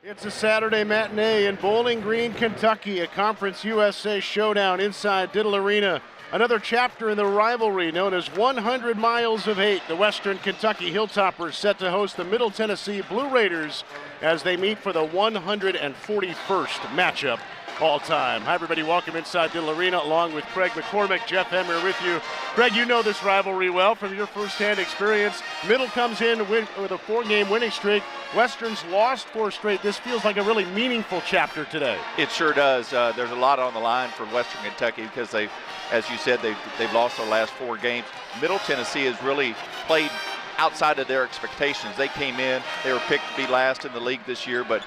It's a Saturday matinee in Bowling Green, Kentucky, a Conference USA showdown inside Diddle Arena. Another chapter in the rivalry known as 100 Miles of Hate. The Western Kentucky Hilltoppers set to host the Middle Tennessee Blue Raiders as they meet for the 141st matchup all time. Hi, everybody. Welcome inside Diddle Arena along with Craig McCormick. Jeff Hemmer with you. Craig, you know this rivalry well from your firsthand experience. Middle comes in with a 4-game winning streak. Western's lost 4 straight. This feels like a really meaningful chapter today. It sure does. There's a lot on the line for Western Kentucky because they, as you said, they've lost their last 4 games. Middle Tennessee has really played outside of their expectations. They came in, they were picked to be last in the league this year, but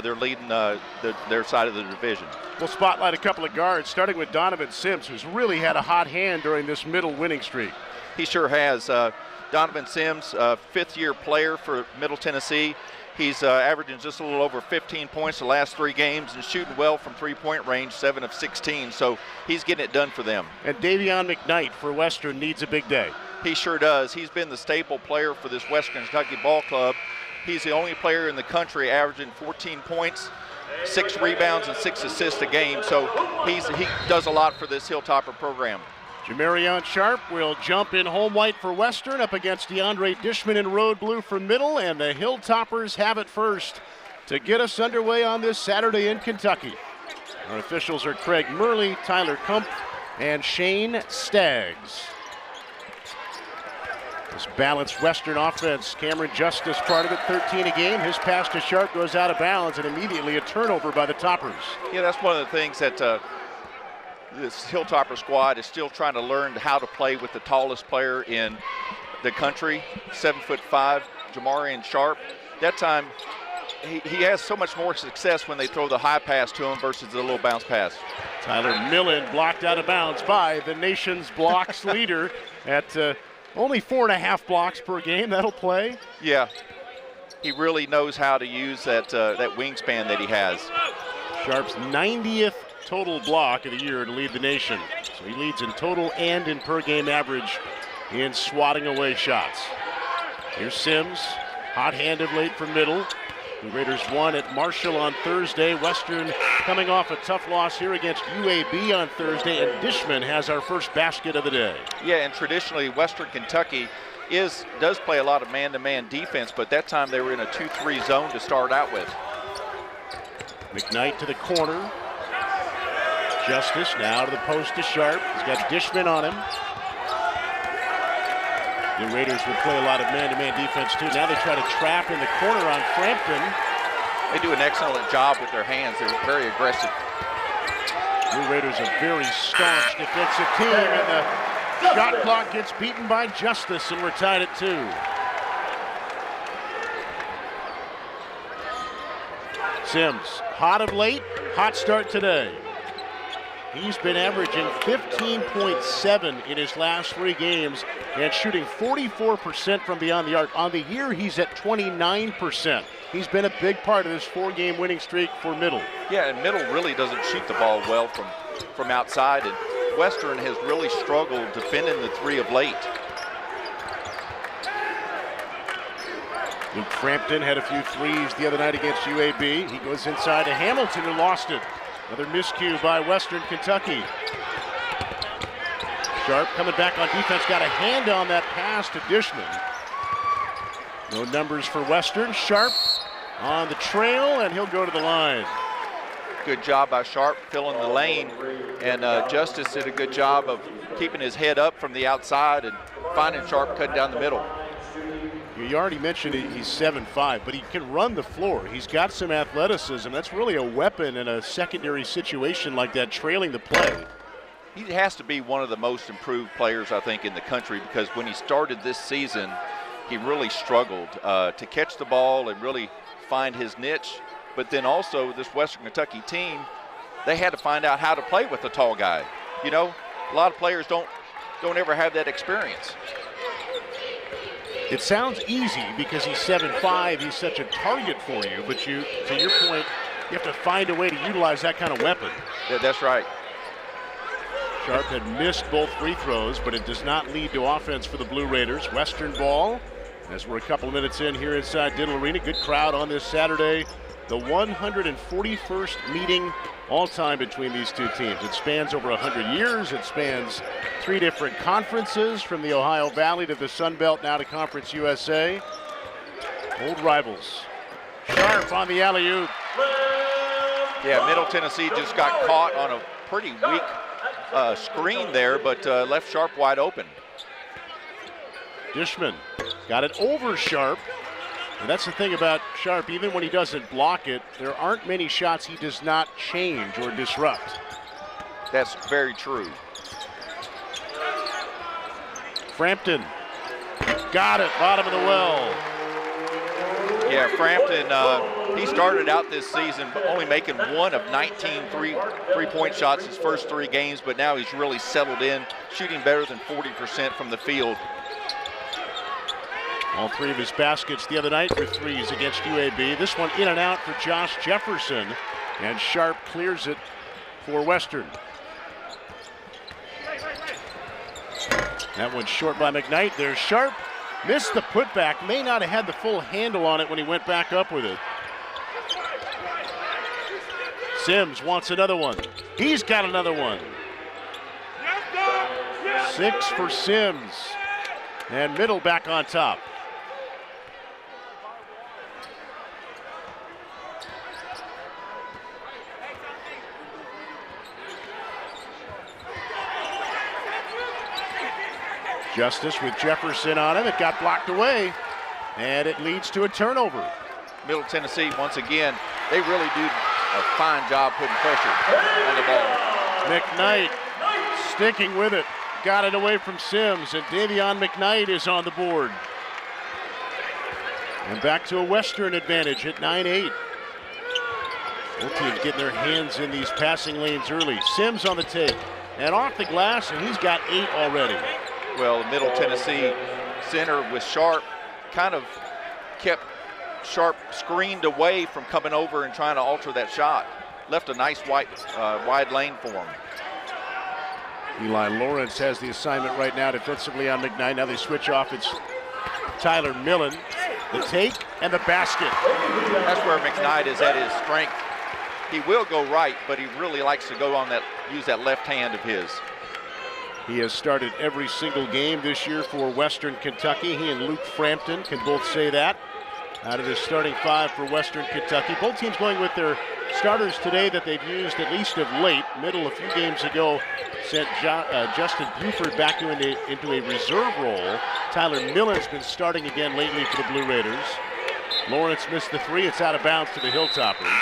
they're leading their side of the division. We'll spotlight a couple of guards, starting with Donovan Sims, who's really had a hot hand during this Middle winning streak. He sure has. Donovan Sims, 5th-year player for Middle Tennessee. He's averaging just a little over 15 points the last 3 games and shooting well from 3-point range, 7 of 16. So he's getting it done for them. And Davion McKnight for Western needs a big day. He sure does. He's been the staple player for this Western Kentucky ball club. He's the only player in the country averaging 14 points, 6 rebounds, and 6 assists a game. So he does a lot for this Hilltopper program. Jamarion Sharp will jump in home white for Western up against DeAndre Dishman in road blue for Middle, and the Hilltoppers have it first to get us underway on this Saturday in Kentucky. Our officials are Craig Murley, Tyler Kump, and Shane Staggs. This balanced Western offense, Cameron Justice part of it, 13 a game. His pass to Sharp goes out of bounds and immediately a turnover by the Toppers. Yeah, that's one of the things that this Hilltopper squad is still trying to learn how to play with the tallest player in the country, 7'5", Jamarion Sharp. That time, he has so much more success when they throw the high pass to him versus the little bounce pass. Tyler Millen blocked out of bounds by the nation's blocks leader at only 4.5 blocks per game. That'll play. Yeah, he really knows how to use that wingspan that he has. Sharp's 90th total block of the year to lead the nation. So he leads in total and in per game average in swatting away shots. Here's Sims, hot hand of late for Middle. The Raiders won at Marshall on Thursday. Western coming off a tough loss here against UAB on Thursday, and Dishman has our first basket of the day. Yeah, and traditionally Western Kentucky does play a lot of man-to-man defense, but that time they were in a 2-3 zone to start out with. McKnight to the corner. Justice now to the post to Sharp. He's got Dishman on him. The Raiders would play a lot of man-to-man defense too. Now they try to trap in the corner on Frampton. They do an excellent job with their hands. They're very aggressive. The Raiders a very staunch defensive team, and the shot clock gets beaten by Justice, and we're tied at 2. Sims, hot of late, hot start today. He's been averaging 15.7 in his last 3 games and shooting 44% from beyond the arc. On the year, he's at 29%. He's been a big part of this 4-game winning streak for Middle. Yeah, and Middle really doesn't shoot the ball well from outside, and Western has really struggled defending the 3 of late. Luke Frampton had a few threes the other night against UAB. He goes inside to Hamilton, who lost it. Another miscue by Western Kentucky. Sharp coming back on defense, got a hand on that pass to Dishman. No numbers for Western. Sharp on the trail, and he'll go to the line. Good job by Sharp filling the lane, and Justice did a good job of keeping his head up from the outside and finding Sharp cutting down the middle. You already mentioned he's 7'5", but he can run the floor. He's got some athleticism. That's really a weapon in a secondary situation like that, trailing the play. He has to be one of the most improved players, I think, in the country, because when he started this season, he really struggled to catch the ball and really find his niche. But then also this Western Kentucky team, they had to find out how to play with a tall guy. You know, a lot of players don't ever have that experience. It sounds easy because he's 7'5", he's such a target for you, but to your point, you have to find a way to utilize that kind of weapon. Yeah, that's right. Sharp had missed both free throws, but it does not lead to offense for the Blue Raiders. Western ball, as we're a couple of minutes in here inside Diddle Arena. Good crowd on this Saturday the 141st meeting all time between these two teams. It spans over 100 years. It spans 3 different conferences, from the Ohio Valley to the Sun Belt, now to Conference USA. Old rivals. Sharp on the alley-oop. Yeah, Middle Tennessee just got caught on a pretty weak screen there, but left Sharp wide open. Dishman got it over Sharp. And that's the thing about Sharp, even when he doesn't block it, there aren't many shots he does not change or disrupt. That's very true. Frampton got it, bottom of the well. Yeah, Frampton, he started out this season only making 1 of 19 three-point shots his first 3 games, but now he's really settled in, shooting better than 40% from the field. All 3 of his baskets the other night were 3s against UAB. This one in and out for Josh Jefferson, and Sharp clears it for Western. That one's short by McKnight. There's Sharp. Missed the putback. May not have had the full handle on it when he went back up with it. Sims wants another one. He's got another one. 6 for Sims. And Middle back on top. Justice with Jefferson on him. It got blocked away, and it leads to a turnover. Middle Tennessee, once again, they really do a fine job putting pressure on the ball. McKnight sticking with it. Got it away from Sims, and Davion McKnight is on the board. And back to a Western advantage at 9-8. Both teams getting their hands in these passing lanes early. Sims on the take, and off the glass, and he's got 8 already. Well, Middle Tennessee center with Sharp kind of kept Sharp screened away from coming over and trying to alter that shot. Left a nice wide lane for him. Eli Lawrence has the assignment right now defensively on McKnight. Now they switch off. It's Tyler Millen. The take and the basket. That's where McKnight is at his strength. He will go right, but he really likes to go on that, use that left hand of his. He has started every single game this year for Western Kentucky. He and Luke Frampton can both say that. Out of the starting 5 for Western Kentucky. Both teams going with their starters today that they've used at least of late. Middle a few games ago sent Justin Buford back into a reserve role. Tyler Millen's been starting again lately for the Blue Raiders. Lawrence missed the 3. It's out of bounds to the Hilltoppers.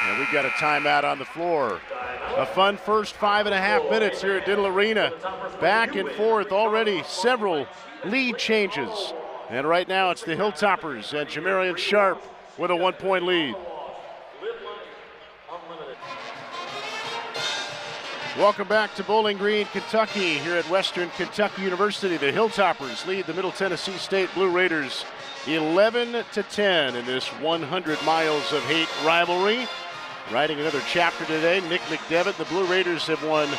And we've got a timeout on the floor. A fun first 5.5 minutes here at Diddle Arena. Back and forth, already several lead changes. And right now it's the Hilltoppers and Jamarian Sharp with a 1-point lead. Welcome back to Bowling Green, Kentucky, here at Western Kentucky University. The Hilltoppers lead the Middle Tennessee State Blue Raiders 11-10 in this 100 miles of hate rivalry. Writing another chapter today, Nick McDevitt. The Blue Raiders have won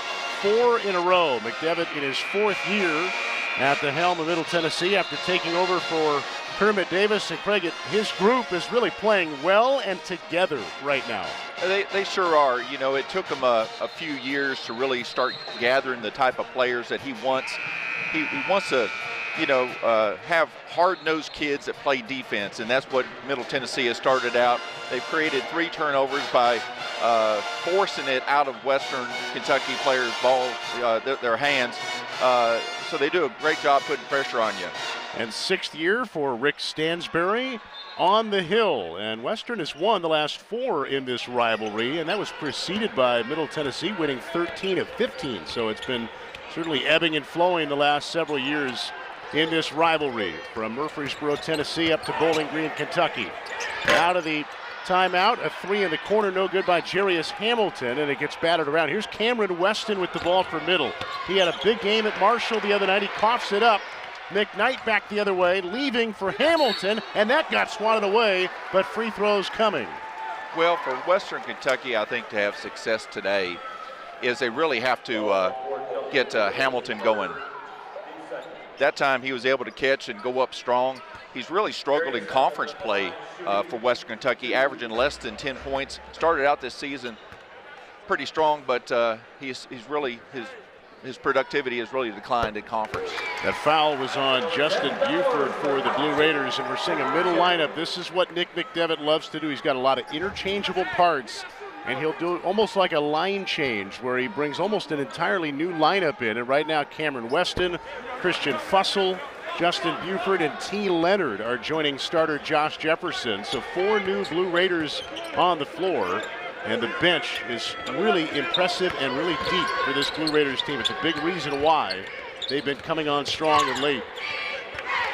4 in a row. McDevitt in his 4th year at the helm of Middle Tennessee after taking over for Kermit Davis. And Craig, his group is really playing well and together right now. They sure are. You know, it took him a few years to really start gathering the type of players that he wants. He wants to, you know, have hard-nosed kids that play defense, and that's what Middle Tennessee has started out. They've created 3 turnovers by forcing it out of Western Kentucky players' ball, their hands. So they do a great job putting pressure on you. And 6th year for Rick Stansbury on the hill. And Western has won the last 4 in this rivalry, and that was preceded by Middle Tennessee winning 13 of 15. So it's been certainly ebbing and flowing the last several years in this rivalry. From Murfreesboro, Tennessee up to Bowling Green, Kentucky. Out of the timeout, a 3 in the corner, no good by Jarius Hamilton, and it gets battered around. Here's Cameron Weston with the ball for Middle. He had a big game at Marshall the other night. He coughs it up. McKnight back the other way, leaving for Hamilton, and that got swatted away, but free throws coming. Well, for Western Kentucky, I think to have success today is they really have to get Hamilton going. that time he was able to catch and go up strong. He's really struggled in conference play for Western Kentucky, averaging less than 10 points. Started out this season pretty strong, but he's really his productivity has really declined in conference. That foul was on Justin Buford for the Blue Raiders, and we're seeing a middle lineup. This is what Nick McDevitt loves to do. He's got a lot of interchangeable parts, and he'll do it almost like a line change where he brings almost an entirely new lineup in. And right now, Cameron Weston, Christian Fussell, Justin Buford, and T. Leonard are joining starter Josh Jefferson. So 4 new Blue Raiders on the floor. And the bench is really impressive and really deep for this Blue Raiders team. It's a big reason why they've been coming on strong and late.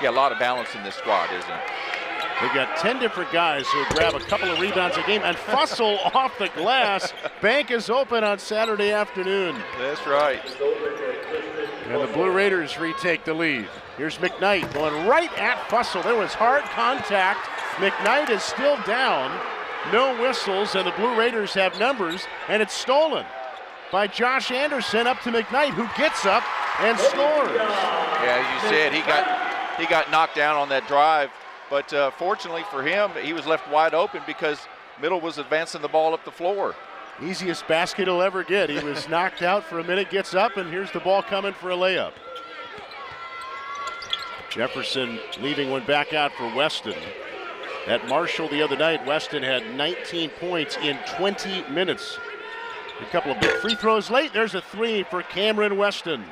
Yeah, a lot of balance in this squad, isn't it? They've got 10 different guys who grab a couple of rebounds a game. And Fussell off the glass. Bank is open on Saturday afternoon. That's right. And the Blue Raiders retake the lead. Here's McKnight going right at Fussell. There was hard contact. McKnight is still down. No whistles, and the Blue Raiders have numbers, and it's stolen by Josh Anderson up to McKnight, who gets up and scores. Yeah, as you said, he got knocked down on that drive, but fortunately for him, he was left wide open because Middle was advancing the ball up the floor. Easiest basket he'll ever get. He was knocked out for a minute, gets up, and here's the ball coming for a layup. Jefferson leaving one back out for Weston. At Marshall the other night, Weston had 19 points in 20 minutes. A couple of big free throws late. There's a 3 for Cameron Weston.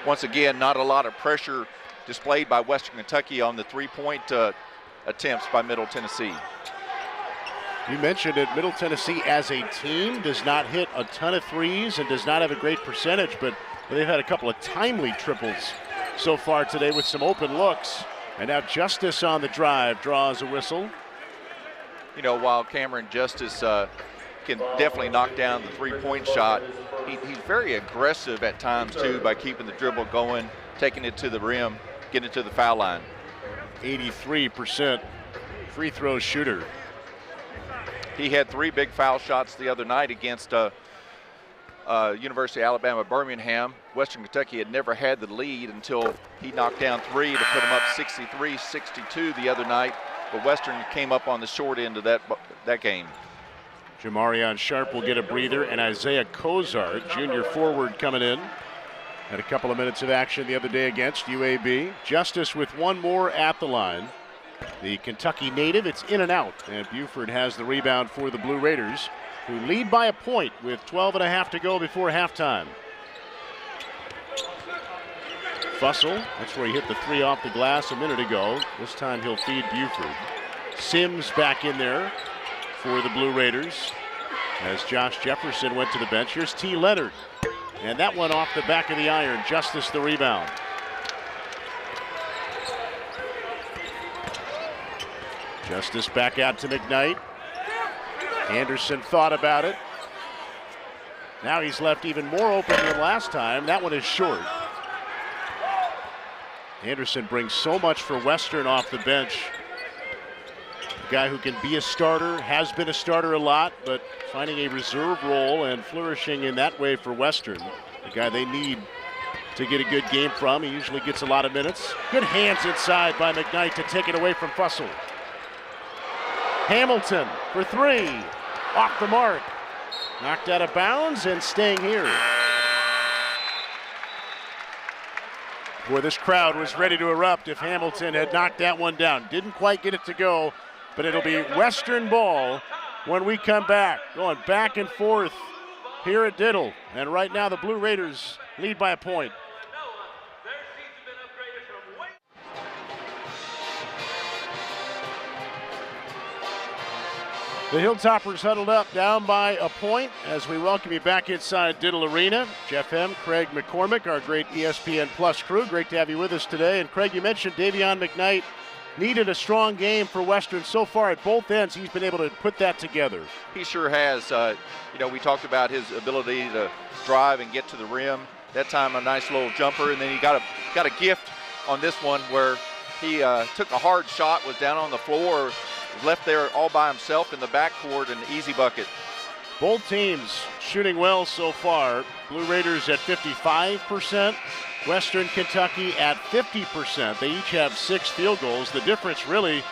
Once again, not a lot of pressure displayed by Western Kentucky on the 3-point attempts by Middle Tennessee. You mentioned it, Middle Tennessee as a team does not hit a ton of threes and does not have a great percentage, but they've had a couple of timely triples so far today with some open looks. And now Justice on the drive draws a whistle. You know, while Cameron Justice can definitely knock down the 3-point shot, he's very aggressive at times too by keeping the dribble going, taking it to the rim, getting it to the foul line. 83% free throw shooter. He had 3 big foul shots the other night against University of Alabama Birmingham. Western Kentucky had never had the lead until he knocked down 3 to put them up 63-62 the other night, but Western came up on the short end of that game. Jamarion Sharp will get a breather, and Isaiah Cozart, junior forward, coming in. Had a couple of minutes of action the other day against UAB. Justice with one more at the line. The Kentucky native, it's in and out, and Buford has the rebound for the Blue Raiders, who lead by a point with 12.5 to go before halftime. Fussell, that's where he hit the 3 off the glass a minute ago. This time he'll feed Buford. Sims back in there for the Blue Raiders as Josh Jefferson went to the bench. Here's T. Leonard, and that one off the back of the iron. Justice the rebound. Justice back out to McKnight. Anderson thought about it. Now he's left even more open than last time. That one is short. Anderson brings so much for Western off the bench. A guy who can be a starter, has been a starter a lot, but finding a reserve role and flourishing in that way for Western. The guy they need to get a good game from. He usually gets a lot of minutes. Good hands inside by McKnight to take it away from Fussell. Hamilton for 3. Off the mark. Knocked out of bounds and staying here. Boy, this crowd was ready to erupt if Hamilton had knocked that one down. Didn't quite get it to go, but it'll be Western ball when we come back. Going back and forth here at Diddle. And right now the Blue Raiders lead by a point. The Hilltoppers huddled up, down by a point as we welcome you back inside Diddle Arena. Jeff M., Craig McCormick, our great ESPN Plus crew. Great to have you with us today. And Craig, you mentioned Davion McKnight needed a strong game for Western. So far at both ends, he's been able to put that together. He sure has. You know, we talked about his ability to drive and get to the rim. That time a nice little jumper, and then he got a gift on this one where he took a hard shot, was down on the floor, was left there all by himself in the backcourt, an easy bucket. Both teams shooting well so far. Blue Raiders at 55%, Western Kentucky at 50%. They each have 6 field goals. The difference really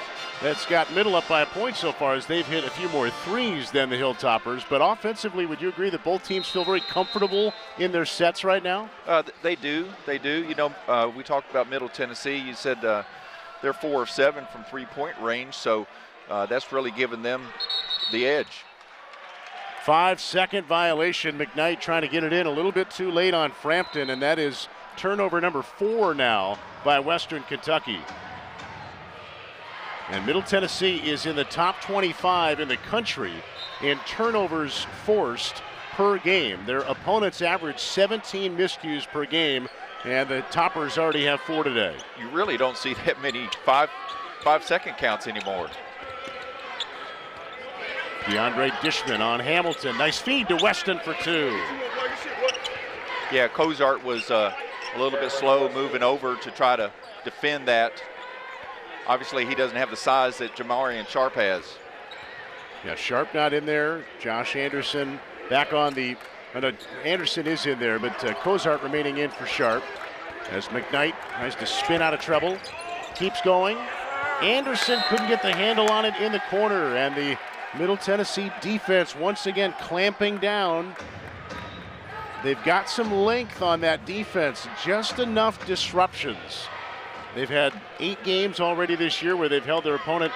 that's got Middle up by a point so far is they've hit a few more threes than the Hilltoppers. But offensively, would you agree that both teams feel very comfortable in their sets right now? They do. They do. You know, we talked about Middle Tennessee. You said they're 4 of 7 from three-point range, so that's really given them the edge. 5-second violation. McKnight trying to get it in a little bit too late on Frampton, and that is turnover number 4 now by Western Kentucky. And Middle Tennessee is in the top 25 in the country in turnovers forced per game. Their opponents average 17 miscues per game, and the Toppers already have 4 today. You really don't see that many 5-second counts anymore. DeAndre Dishman on Hamilton. Nice feed to Weston for 2. Yeah, Cozart was a little bit slow moving over to try to defend that. Obviously, he doesn't have the size that Jamarian Sharp has. Yeah, Sharp not in there. Josh Anderson back on the Anderson is in there, but Cozart remaining in for Sharp. As McKnight tries to spin out of trouble. Keeps going. Anderson couldn't get the handle on it in the corner, and the Middle Tennessee defense once again clamping down. They've got some length on that defense, just enough disruptions. They've had 8 games already this year where they've held their opponent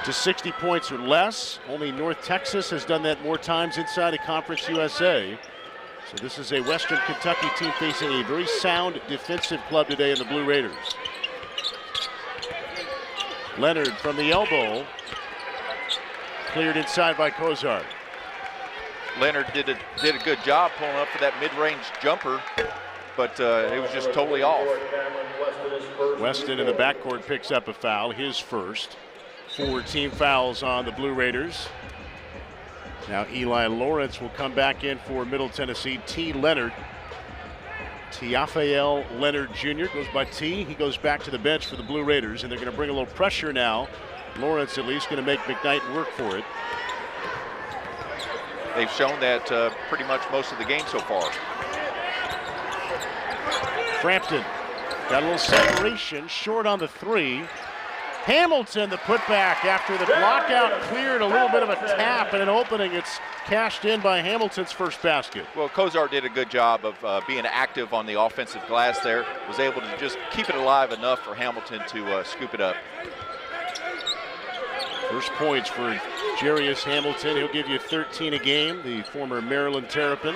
to 60 points or less. Only North Texas has done that more times inside of Conference USA. So this is a Western Kentucky team facing a very sound defensive club today in the Blue Raiders. Leonard from the elbow. Cleared inside by Cozart. Leonard did a good job pulling up for that mid-range jumper, but it was just totally off. Weston in the backcourt picks up a foul, his first. 4 team fouls on the Blue Raiders. Now Eli Lawrence will come back in for Middle Tennessee. T. Leonard. Tiafael Leonard Jr. goes by T. He goes back to the bench for the Blue Raiders, and they're going to bring a little pressure now. Lawrence at least going to make McKnight work for it. They've shown that pretty much most of the game so far. Frampton got a little separation, short on the 3. Hamilton the putback after the block out cleared, a little bit of a tap and an opening. It's cashed in by Hamilton's first basket. Well, Cozart did a good job of being active on the offensive glass there. Was able to just keep it alive enough for Hamilton to scoop it up. First points for Jarius Hamilton. He'll give you 13 a game, the former Maryland Terrapin.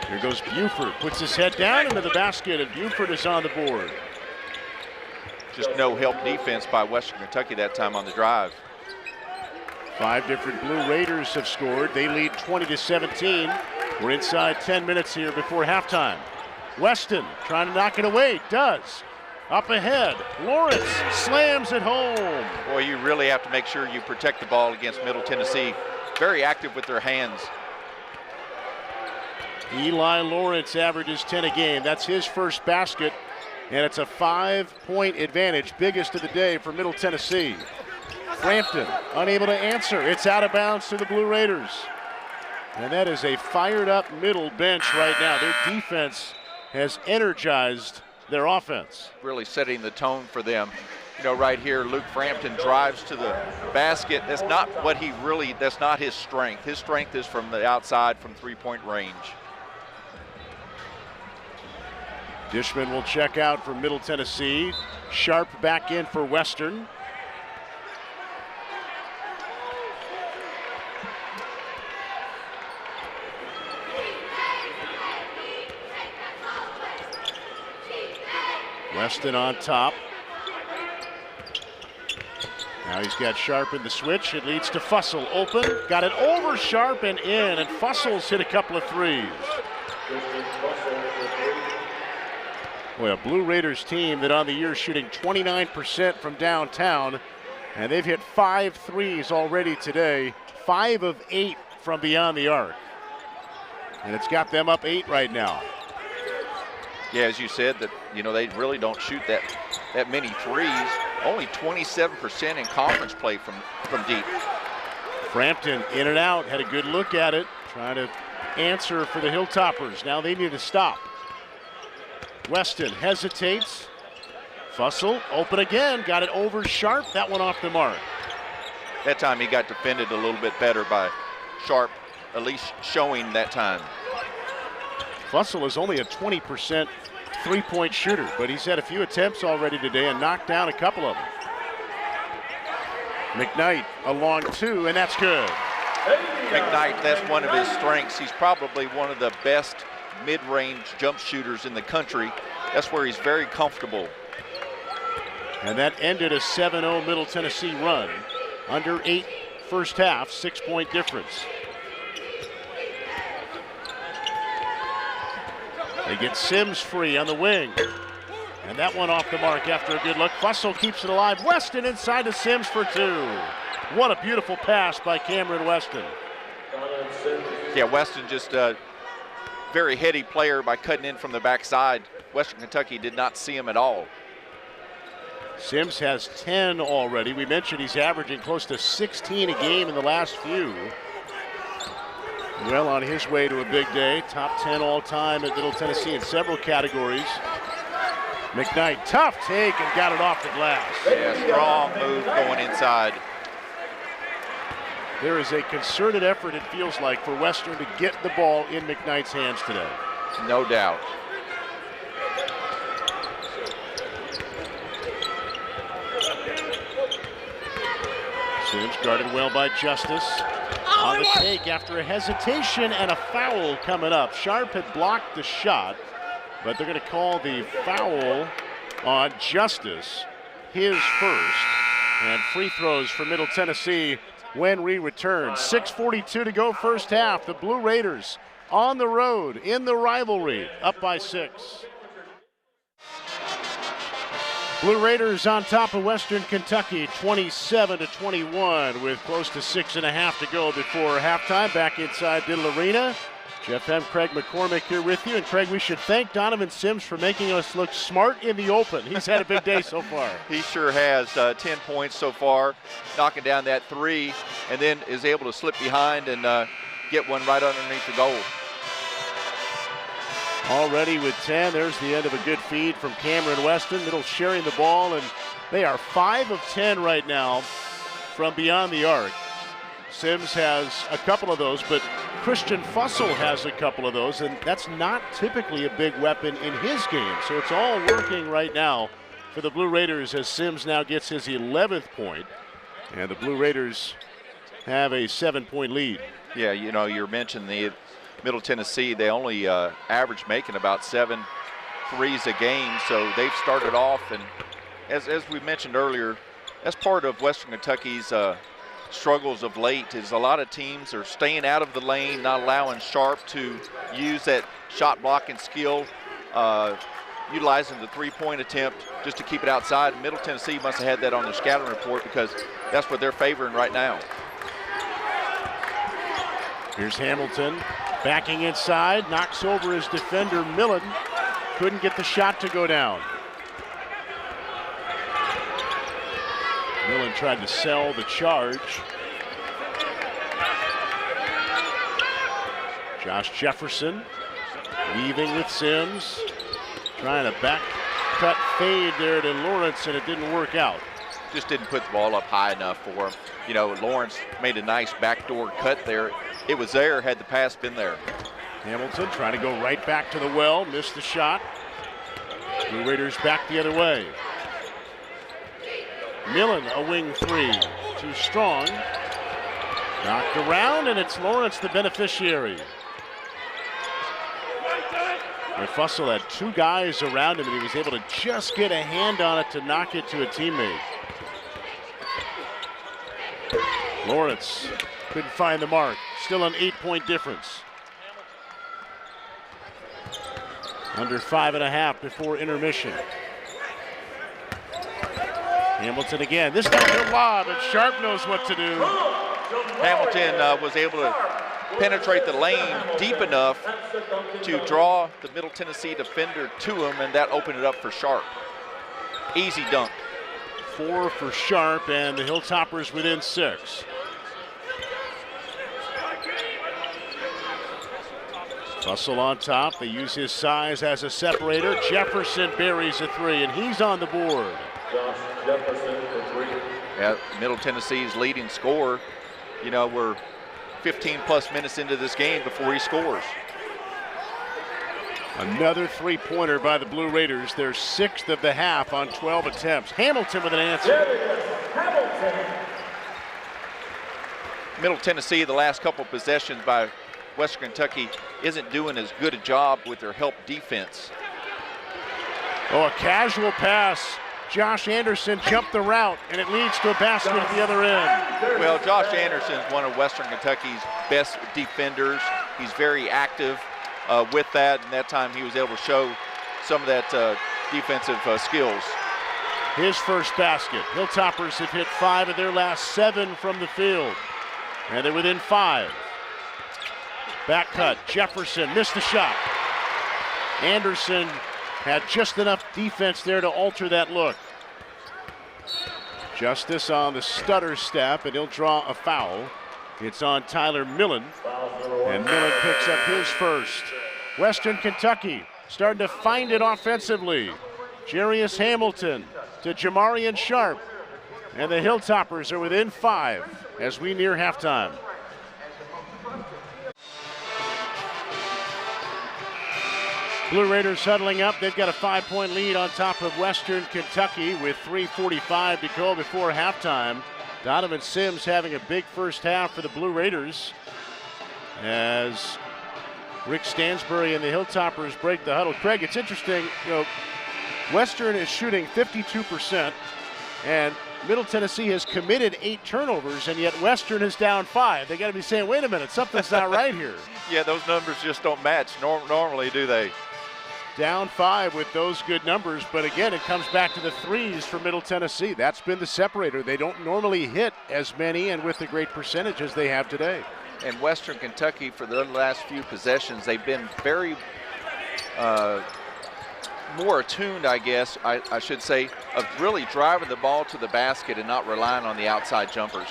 Here goes Buford, puts his head down into the basket, and Buford is on the board. Just no help defense by Western Kentucky that time on the drive. 5 different Blue Raiders have scored. They lead 20-17. We're inside 10 minutes here before halftime. Weston trying to knock it away, does. Up ahead, Lawrence slams it home. Boy, you really have to make sure you protect the ball against Middle Tennessee. Very active with their hands. Eli Lawrence averages 10 a game. That's his first basket, and it's a 5-point advantage, biggest of the day for Middle Tennessee. Frampton unable to answer. It's out of bounds to the Blue Raiders. And that is a fired up middle bench right now. Their defense has energized their offense. Really setting the tone for them. You know, right here, Luke Frampton drives to the basket. That's not what that's not his strength. His strength is from the outside from 3-point range. Dishman will check out for Middle Tennessee. Sharp back in for Western. Weston on top. Now he's got Sharp in the switch. It leads to Fussell open. Got it over Sharp and in, and Fussell's hit a couple of threes. Boy, a Blue Raiders team that on the year shooting 29% from downtown, and they've hit 5 threes already today, 5 of 8 from beyond the arc. And it's got them up 8 right now. Yeah, as you said, that they really don't shoot that many threes. Only 27% in conference play from deep. Frampton in and out, had a good look at it, trying to answer for the Hilltoppers. Now they need to stop. Weston hesitates. Fussell, open again, got it over Sharp. That one off the mark. That time he got defended a little bit better by Sharp, at least showing that time. Fussell is only a 20% three-point shooter, but he's had a few attempts already today and knocked down a couple of them. McKnight a long two, and that's good. McKnight, that's one of his strengths. He's probably one of the best mid-range jump shooters in the country. That's where he's very comfortable. And that ended a 7-0 Middle Tennessee run. Under 8 first half, 6-point difference. They get Sims free on the wing. And that one off the mark after a good look. Fussell keeps it alive. Weston inside to Sims for two. What a beautiful pass by Cameron Weston. Yeah, Weston just a very heady player by cutting in from the backside. Western Kentucky did not see him at all. Sims has 10 already. We mentioned he's averaging close to 16 a game in the last few. Well on his way to a big day. Top 10 all time at Middle Tennessee in several categories. McKnight, tough take and got it off the glass. Yeah, strong move going inside. There is a concerted effort, it feels like, for Western to get the ball in McKnight's hands today. No doubt. Sims guarded well by Justice. On the take after a hesitation and a foul coming up. Sharp had blocked the shot, but they're going to call the foul on Justice, his first. And free throws for Middle Tennessee when we return. 6:42 to go first half. The Blue Raiders on the road in the rivalry, up by 6. Blue Raiders on top of Western Kentucky, 27-21, with close to 6.5 to go before halftime. Back inside Diddle Arena. Jeff M. Craig McCormick here with you. And Craig, we should thank Donovan Sims for making us look smart in the open. He's had a big day so far. He sure has. 10 points so far, knocking down that three, and then is able to slip behind and get one right underneath the goal. Already with 10, there's the end of a good feed from Cameron Weston. Middle sharing the ball, and they are 5 of 10 right now from beyond the arc. Sims has a couple of those, but Christian Fussell has a couple of those, and that's not typically a big weapon in his game. So it's all working right now for the Blue Raiders as Sims now gets his 11th point, and the Blue Raiders have a 7-point lead. Yeah, you know, you mentioned the Middle Tennessee, they only average making about 7 threes a game, so they've started off, and as we mentioned earlier, that's part of Western Kentucky's struggles of late is a lot of teams are staying out of the lane, not allowing Sharp to use that shot blocking skill, utilizing the three-point attempt just to keep it outside. Middle Tennessee must have had that on their scouting report because that's what they're favoring right now. Here's Hamilton backing inside, knocks over his defender Millen. Couldn't get the shot to go down. Millen tried to sell the charge. Josh Jefferson weaving with Sims. Trying to back cut fade there to Lawrence, and it didn't work out. Just didn't put the ball up high enough for him. You know, Lawrence made a nice backdoor cut there. It was there had the pass been there. Hamilton trying to go right back to the well, missed the shot. Blue Raiders back the other way. Millen, a wing three, too strong. Knocked around, and it's Lawrence the beneficiary. And Fussell had 2 guys around him, and he was able to just get a hand on it to knock it to a teammate. Lawrence couldn't find the mark. Still an 8-point difference. Under 5.5 before intermission. Hamilton again. This time to lob, and Sharp knows what to do. Hamilton was able to penetrate the lane deep enough to draw the Middle Tennessee defender to him, and that opened it up for Sharp. Easy dunk. 4 for Sharp, and the Hilltoppers within 6. Russell on top. They use his size as a separator. Jefferson buries a three, and he's on the board. Jefferson for three. Yeah, Middle Tennessee's leading scorer. You know, we're 15-plus minutes into this game before he scores. Another three-pointer by the Blue Raiders. Their 6th of the half on 12 attempts. Hamilton with an answer. Middle Tennessee, the last couple possessions by Western Kentucky, isn't doing as good a job with their help defense. Oh, a casual pass. Josh Anderson jumped the route, and it leads to a basket at the other end. Well, Josh Anderson is one of Western Kentucky's best defenders. He's very active with that, and that time he was able to show some of that defensive skills. His first basket. Hilltoppers have hit 5 of their last 7 from the field, and they're within 5. Back cut. Jefferson missed the shot. Anderson had just enough defense there to alter that look. Justice on the stutter step, and he'll draw a foul. It's on Tyler Millen, and Millen picks up his first. Western Kentucky starting to find it offensively. Jarius Hamilton to Jamarian Sharp, and the Hilltoppers are within 5 as we near halftime. Blue Raiders huddling up. They've got a 5-point lead on top of Western Kentucky with 3:45 to go before halftime. Donovan Sims having a big first half for the Blue Raiders as Rick Stansbury and the Hilltoppers break the huddle. Craig, it's interesting, you know, Western is shooting 52%, and Middle Tennessee has committed 8 turnovers, and yet Western is down 5. They got to be saying, wait a minute, something's not right here. Yeah, those numbers just don't match normally, do they? Down 5 with those good numbers, but again, it comes back to the threes for Middle Tennessee. That's been the separator. They don't normally hit as many and with the great percentages they have today. And Western Kentucky, for the last few possessions, they've been very more attuned, I guess, I should say, of really driving the ball to the basket and not relying on the outside jumpers.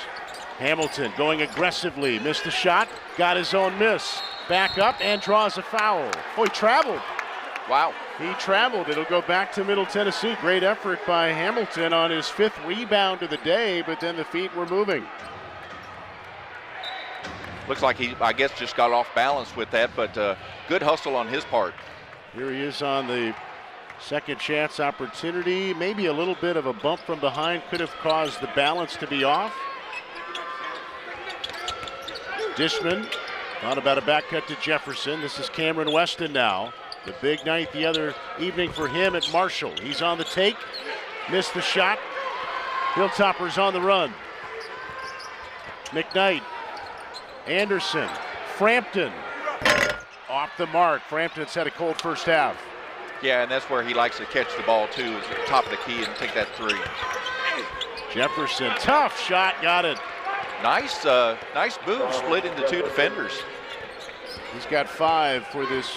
Hamilton going aggressively, missed the shot, got his own miss. Back up and draws a foul. Oh, he traveled. Wow. He traveled. It'll go back to Middle Tennessee. Great effort by Hamilton on his 5th rebound of the day, but then the feet were moving. Looks like he, I guess, just got off balance with that, but good hustle on his part. Here he is on the second chance opportunity. Maybe a little bit of a bump from behind could have caused the balance to be off. Dishman thought about a back cut to Jefferson. This is Cameron Weston now. The big night the other evening for him at Marshall. He's on the take, missed the shot. Hilltoppers on the run. McKnight, Anderson, Frampton, off the mark. Frampton's had a cold first half. Yeah, and that's where he likes to catch the ball too, is at the top of the key and take that three. Jefferson, tough shot, got it. Nice move, split into 2 defenders. He's got 5 for this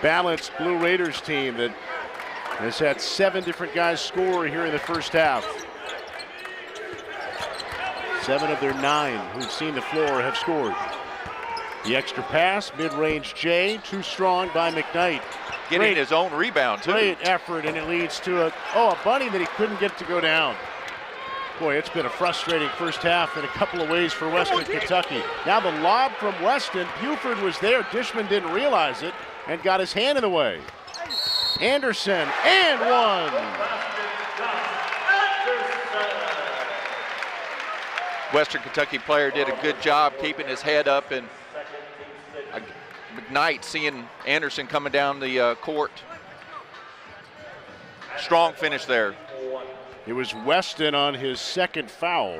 balanced Blue Raiders team that has had 7 different guys score here in the first half. 7 of their 9 who've seen the floor have scored. The extra pass, mid-range J, too strong by McKnight. Getting his own rebound too. Great effort, and it leads to a bunny that he couldn't get to go down. Boy, it's been a frustrating first half in a couple of ways for Western Kentucky. Now the lob from Weston. Buford was there. Dishman didn't realize it and got his hand in the way. Anderson, and one. Western Kentucky player did a good job keeping his head up, and McKnight seeing Anderson coming down the court. Strong finish there. It was Weston on his second foul.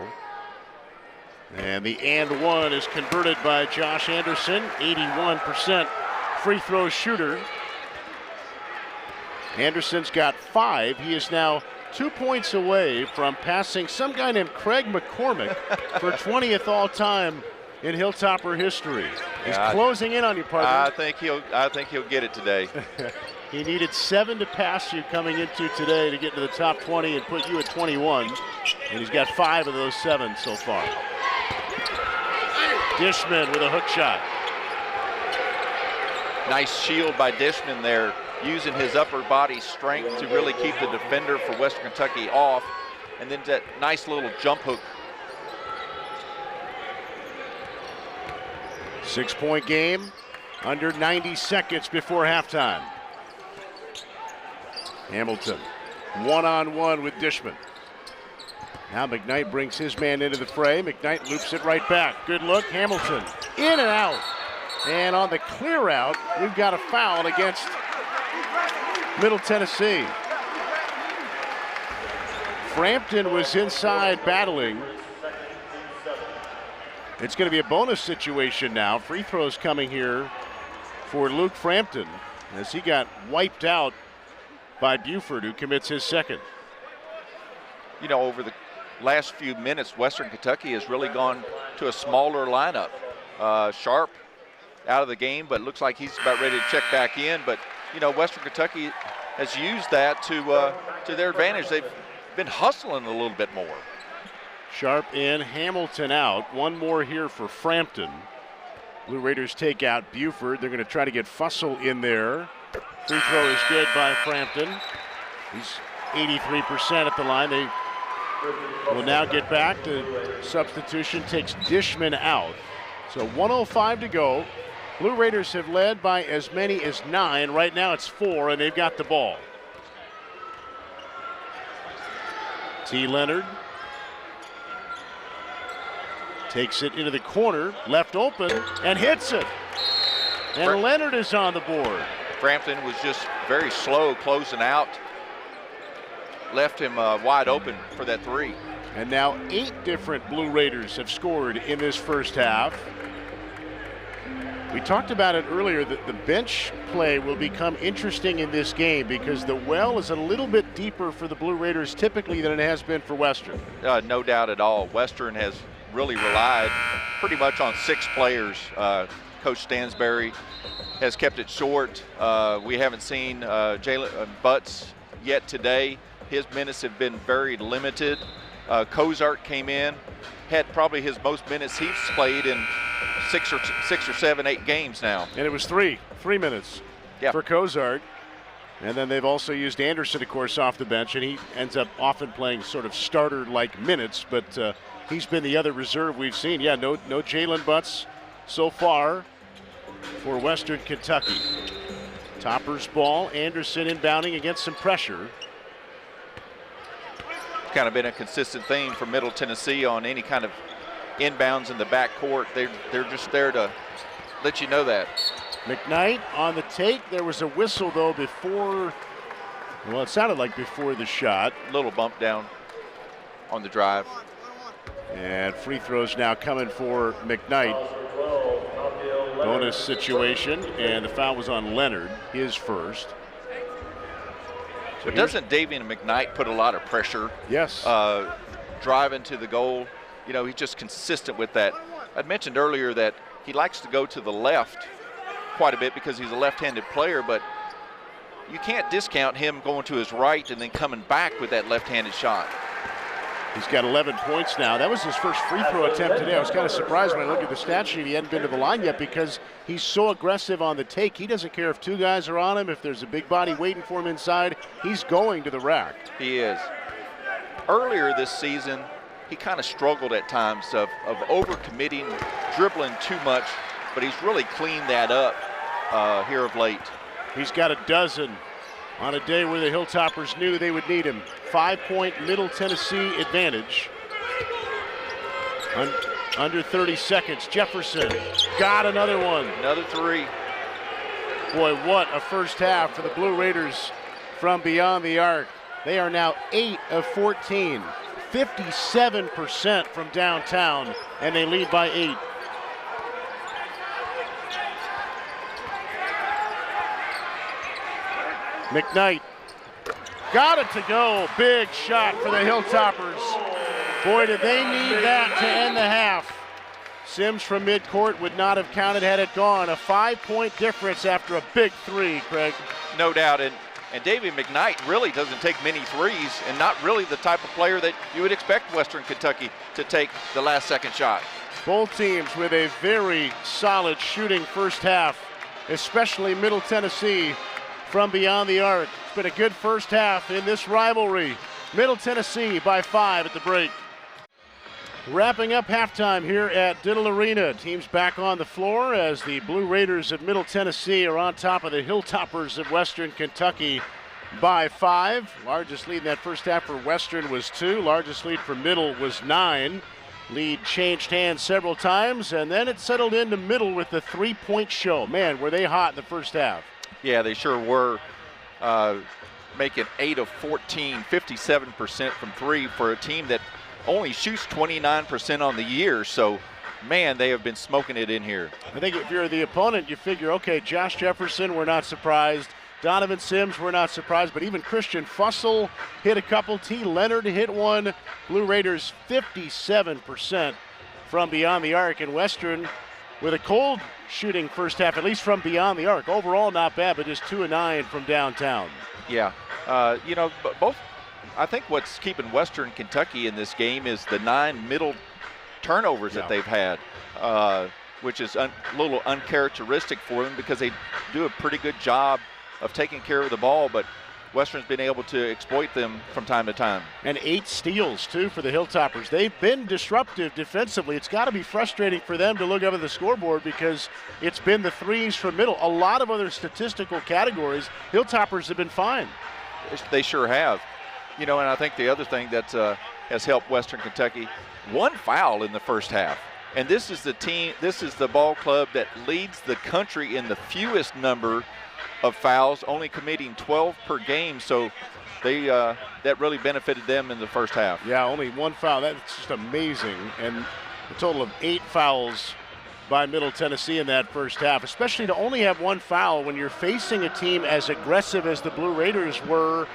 And the and one is converted by Josh Anderson, 81% free throw shooter. Anderson's got 5. He is now 2 points away from passing some guy named Craig McCormick for 20th all time in Hilltopper history. He's closing in on you, partner. I think he'll get it today. He needed 7 to pass you coming into today to get to the top 20 and put you at 21. And he's got 5 of those 7 so far. Dishman with a hook shot. Nice shield by Dishman there, using his upper body strength to really keep the defender for Western Kentucky off. And then that nice little jump hook. 6-point game, under 90 seconds before halftime. Hamilton, one-on-one with Dishman. Now McKnight brings his man into the fray. McKnight loops it right back. Good look, Hamilton, in and out. And on the clear out, we've got a foul against Middle Tennessee. Frampton was inside battling. It's going to be a bonus situation now. Free throws coming here for Luke Frampton as he got wiped out by Buford, who commits his second. You know, over the last few minutes, Western Kentucky has really gone to a smaller lineup. Sharp out of the game, but looks like he's about ready to check back in. But, you know, Western Kentucky has used that to their advantage. They've been hustling a little bit more. Sharp in, Hamilton out. One more here for Frampton. Blue Raiders take out Buford. They're going to try to get Fussell in there. Free throw is good by Frampton. He's 83% at the line. They will now get back. The substitution takes Dishman out. So 1:05 to go. Blue Raiders have led by as many as 9. Right now it's 4, and they've got the ball. T. Leonard takes it into the corner, left open, and hits it. And Leonard is on the board. Frampton was just very slow closing out. Left him wide open for that three. And now 8 different Blue Raiders have scored in this first half. We talked about it earlier that the bench play will become interesting in this game because the well is a little bit deeper for the Blue Raiders typically than it has been for Western. No doubt at all. Western has really relied pretty much on 6 players. Coach Stansberry has kept it short. We haven't seen Jalen Butts yet today. His minutes have been very limited. Cozart came in, had probably his most minutes he's played in 6 or 7, 8 games now. And it was 3 minutes for Cozart. And then they've also used Anderson, of course, off the bench, and he ends up often playing sort of starter-like minutes, but he's been the other reserve we've seen. Yeah, no Jalen Butts so far for Western Kentucky. Topper's ball, Anderson inbounding against some pressure. Kind of been a consistent theme for Middle Tennessee on any kind of inbounds in the backcourt. They're just there to let you know that. McKnight on the take. There was a whistle, though, before, well, it sounded like before the shot. Little bump down on the drive. And free throws now coming for McKnight. Bonus situation, and the foul was on Leonard, his first. So but doesn't Davian McKnight put a lot of pressure? Yes. Driving to the goal. You know, he's just consistent with that. I mentioned earlier that he likes to go to the left quite a bit because he's a left-handed player, but you can't discount him going to his right and then coming back with that left-handed shot. He's got 11 points now. That was his first free throw attempt today. I was kind of surprised when I looked at the stat sheet. He hadn't been to the line yet because he's so aggressive on the take. He doesn't care if 2 guys are on him, if there's a big body waiting for him inside. He's going to the rack. He is. Earlier this season, he kind of struggled at times of overcommitting, dribbling too much, but he's really cleaned that up here of late. He's got a dozen on a day where the Hilltoppers knew they would need him. 5-point Middle Tennessee advantage. Under 30 seconds. Jefferson got another one. Another 3. Boy, what a first half for the Blue Raiders from beyond the arc. They are now 8 of 14. 57% from downtown, and they lead by 8. McKnight got it to go. Big shot for the Hilltoppers. Boy, did they need that to end the half. Sims from midcourt would not have counted had it gone. A 5-point difference after a big 3, Craig. No doubt, and David McKnight really doesn't take many threes and not really the type of player that you would expect Western Kentucky to take the last second shot. Both teams with a very solid shooting first half. especially Middle Tennessee from beyond the arc. It's been a good first half in this rivalry. Middle Tennessee by 5 at the break. Wrapping up halftime here at Diddle Arena. Teams back on the floor as the Blue Raiders of Middle Tennessee are on top of the Hilltoppers of Western Kentucky by 5. Largest lead in that first half for Western was 2. Largest lead for Middle was 9. Lead changed hands several times, and then it settled into Middle with the 3-point show. Man, were they hot in the first half. Yeah, they sure were. Making 8 of 14, 57% from 3 for a team that only shoots 29% on the year. So, man, they have been smoking it in here. I think if you're the opponent, you figure, okay, Josh Jefferson, we're not surprised. Donovan Sims, we're not surprised. But even Christian Fussell hit a couple. T. Leonard hit one. Blue Raiders 57% from beyond the arc. And Western with a cold shooting first half, at least from beyond the arc. Overall, not bad, but just 2 of 9 from downtown. Yeah, both. I think what's keeping Western Kentucky in this game is the 9 middle turnovers that they've had, which is a little uncharacteristic for them because they do a pretty good job of taking care of the ball, but Western's been able to exploit them from time to time. And 8 steals, too, for the Hilltoppers. They've been disruptive defensively. It's got to be frustrating for them to look up at the scoreboard because it's been the threes from Middle. A lot of other statistical categories, Hilltoppers have been fine. They sure have. And I think the other thing that has helped Western Kentucky, 1 foul in the first half. And this is the ball club that leads the country in the fewest number of fouls, only committing 12 per game. So that really benefited them in the first half. Yeah, only 1 foul. That's just amazing. And a total of 8 fouls by Middle Tennessee in that first half, especially to only have 1 foul when you're facing a team as aggressive as the Blue Raiders were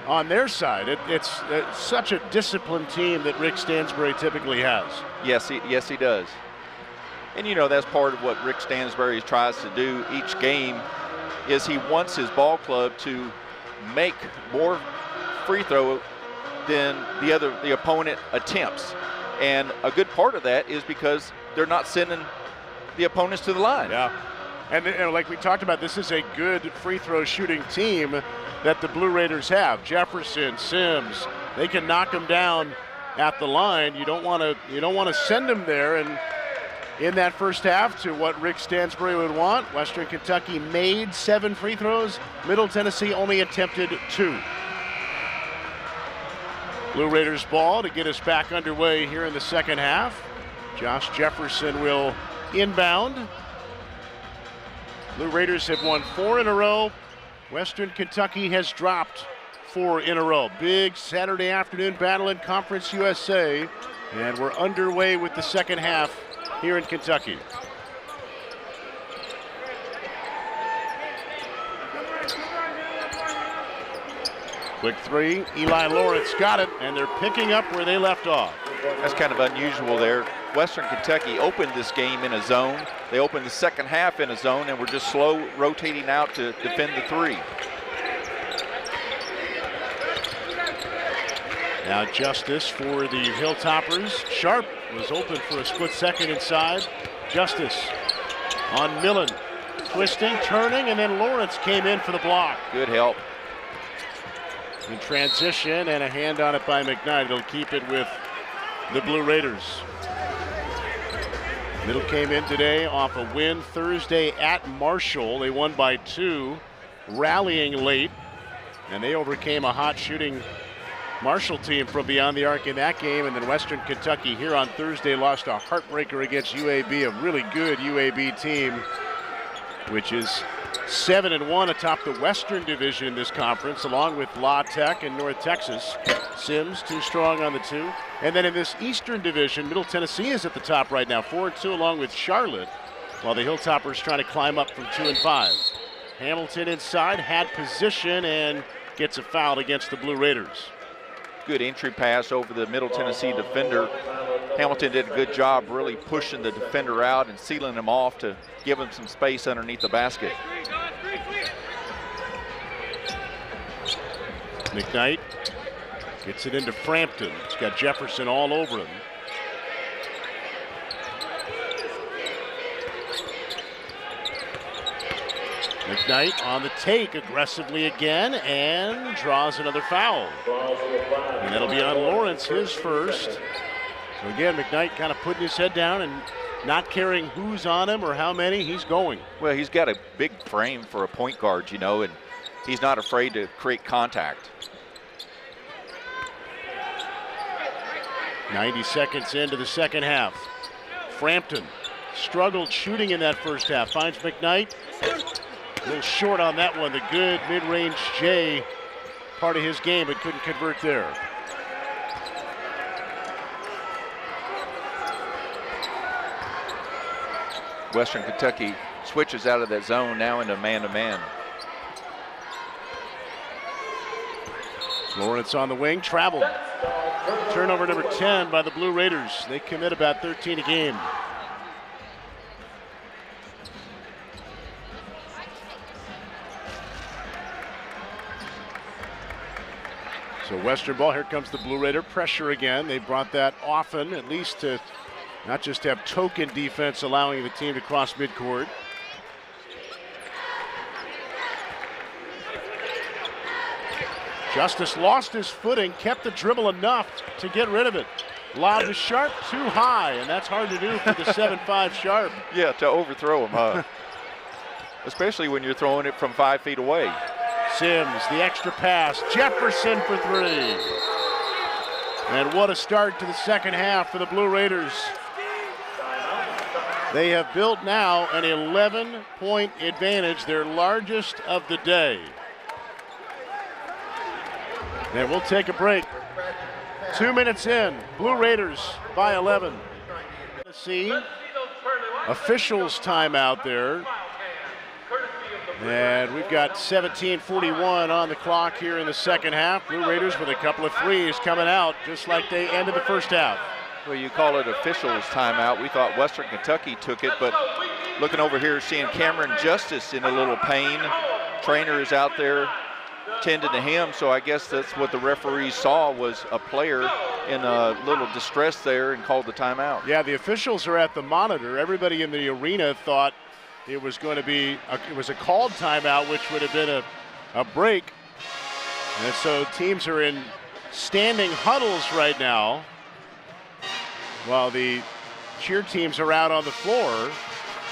on their side. It's such a disciplined team that Rick Stansbury typically has. Yes, he does. And that's part of what Rick Stansbury tries to do each game is he wants his ball club to make more free throw than the opponent attempts. And a good part of that is because they're not sending the opponents to the line. Yeah. And like we talked about, this is a good free throw shooting team that the Blue Raiders have. Jefferson, Sims, they can knock them down at the line. You don't want to send them there. And in that first half, to what Rick Stansbury would want, Western Kentucky made 7 free throws. Middle Tennessee only attempted 2. Blue Raiders ball to get us back underway here in the second half. Josh Jefferson will inbound. Blue Raiders have won 4 in a row. Western Kentucky has dropped 4 in a row. Big Saturday afternoon battle in Conference USA, and we're underway with the second half here in Kentucky. Quick 3, Eli Lawrence got it, and they're picking up where they left off. That's kind of unusual there. Western Kentucky opened this game in a zone. They opened the second half in a zone and were just slow rotating out to defend the 3. Now Justice for the Hilltoppers. Sharp was open for a split second inside. Justice on Millen. Twisting, turning, and then Lawrence came in for the block. Good help. In transition, and a hand on it by McKnight. It'll keep it with the Blue Raiders. Middle came in today off a win Thursday at Marshall. They won by 2, rallying late, and they overcame a hot shooting Marshall team from beyond the arc in that game. And then Western Kentucky here on Thursday lost a heartbreaker against UAB, a really good UAB team, which is 7-1 atop the Western Division in this conference, along with La Tech and North Texas. Sims too strong on the 2. And then in this Eastern Division, Middle Tennessee is at the top right now, 4-2 along with Charlotte, while the Hilltoppers trying to climb up from 2-5. Hamilton inside, had position, and gets a foul against the Blue Raiders. Good entry pass over the Middle Tennessee defender. Hamilton did a good job really pushing the defender out and sealing him off to give him some space underneath the basket. McKnight gets it into Frampton. It's got Jefferson all over him. McKnight on the take aggressively again and draws another foul. And that'll be on Lawrence, his first. So again, McKnight kind of putting his head down and not caring who's on him or how many, he's going. Well, he's got a big frame for a point guard, you know, and he's not afraid to create contact. 90 seconds into the second half. Frampton struggled shooting in that first half. Finds McKnight. A little short on that one. The good mid-range J, part of his game, but couldn't convert there. Western Kentucky switches out of that zone now into man-to-man. Lawrence on the wing, traveled. Turnover number 10 by the Blue Raiders. They commit about 13 a game. So Western ball, here comes the Blue Raider pressure again. They brought that often, at least to not just have token defense allowing the team to cross midcourt. Justice lost his footing, kept the dribble enough to get rid of it. Lob to Sharp, too high, and that's hard to do for the 7'5" Sharp. Yeah, to overthrow him, huh? Especially when you're throwing it from 5 feet away. Sims, the extra pass. Jefferson for three. And what a start to the second half for the Blue Raiders. They have built now an 11-point advantage, their largest of the day. And we'll take a break. 2 minutes in, Blue Raiders by 11. See, officials timeout there. And we've got 17:41 on the clock here in the second half. Blue Raiders with a couple of threes coming out just like they ended the first half. Well, you call it officials timeout. We thought Western Kentucky took it, but looking over here, seeing Cameron Justice in a little pain. Trainer is out there tending to him, so I guess that's what the referees saw, was a player in a little distress there and called the timeout. Yeah, the officials are at the monitor. Everybody in the arena thought it was going to be, it was a called timeout, which would have been a break. And so teams are in standing huddles right now while the cheer teams are out on the floor.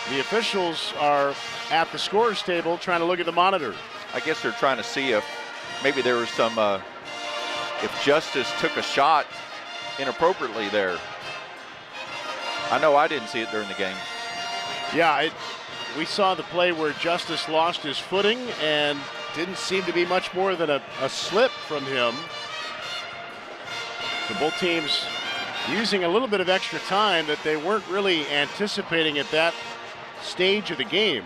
The officials are at the scorer's table trying to look at the monitor. I guess they're trying to see if maybe there was some, if Justice took a shot inappropriately there. I know I didn't see it during the game. Yeah, we saw the play where Justice lost his footing and didn't seem to be much more than a slip from him. So both teams using a little bit of extra time that they weren't really anticipating at that stage of the game.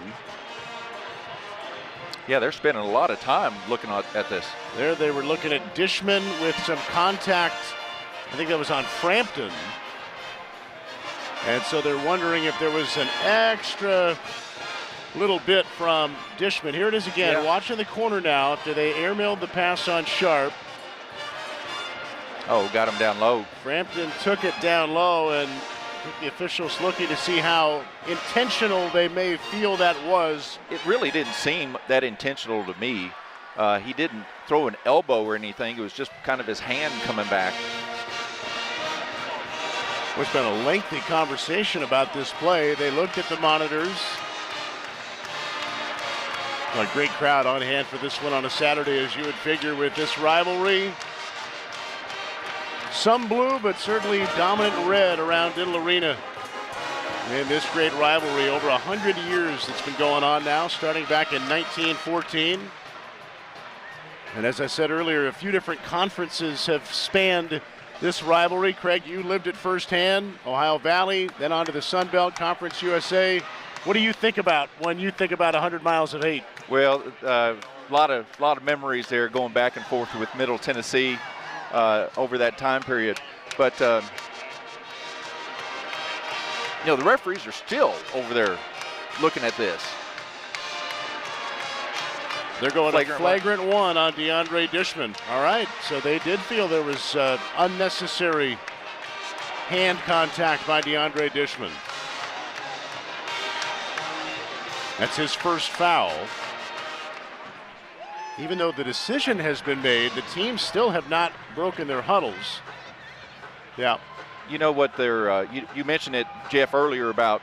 Yeah, they're spending a lot of time looking at this. There they were looking at Dishman with some contact. I think that was on Frampton. And so they're wondering if there was an extra little bit from Dishman. Here it is again, yeah. Watching the corner now after they airmailed the pass on Sharp. Oh, got him down low. Frampton took it down low, and I think the officials looking to see how intentional they may feel that was. It really didn't seem that intentional to me. He didn't throw an elbow or anything. It was just kind of his hand coming back. It's been a lengthy conversation about this play. They looked at the monitors. A great crowd on hand for this one on a Saturday, as you would figure, with this rivalry. Some blue, but certainly dominant red around Diddle Arena. And this great rivalry, over 100 years it's been going on now, starting back in 1914. And as I said earlier, a few different conferences have spanned this rivalry. Craig, you lived it firsthand. Ohio Valley, then on to the Sun Belt, Conference USA. What do you think about when you think about 100 miles of hate? Well, a lot of memories there, going back and forth with Middle Tennessee over that time period. But you know, the referees are still over there looking at this. They're going to flagrant one on DeAndre Dishman. All right, so they did feel there was unnecessary hand contact by DeAndre Dishman. That's his first foul. even though the decision has been made, the teams still have not broken their huddles. Yeah. You know what they're, you mentioned it, Jeff, earlier about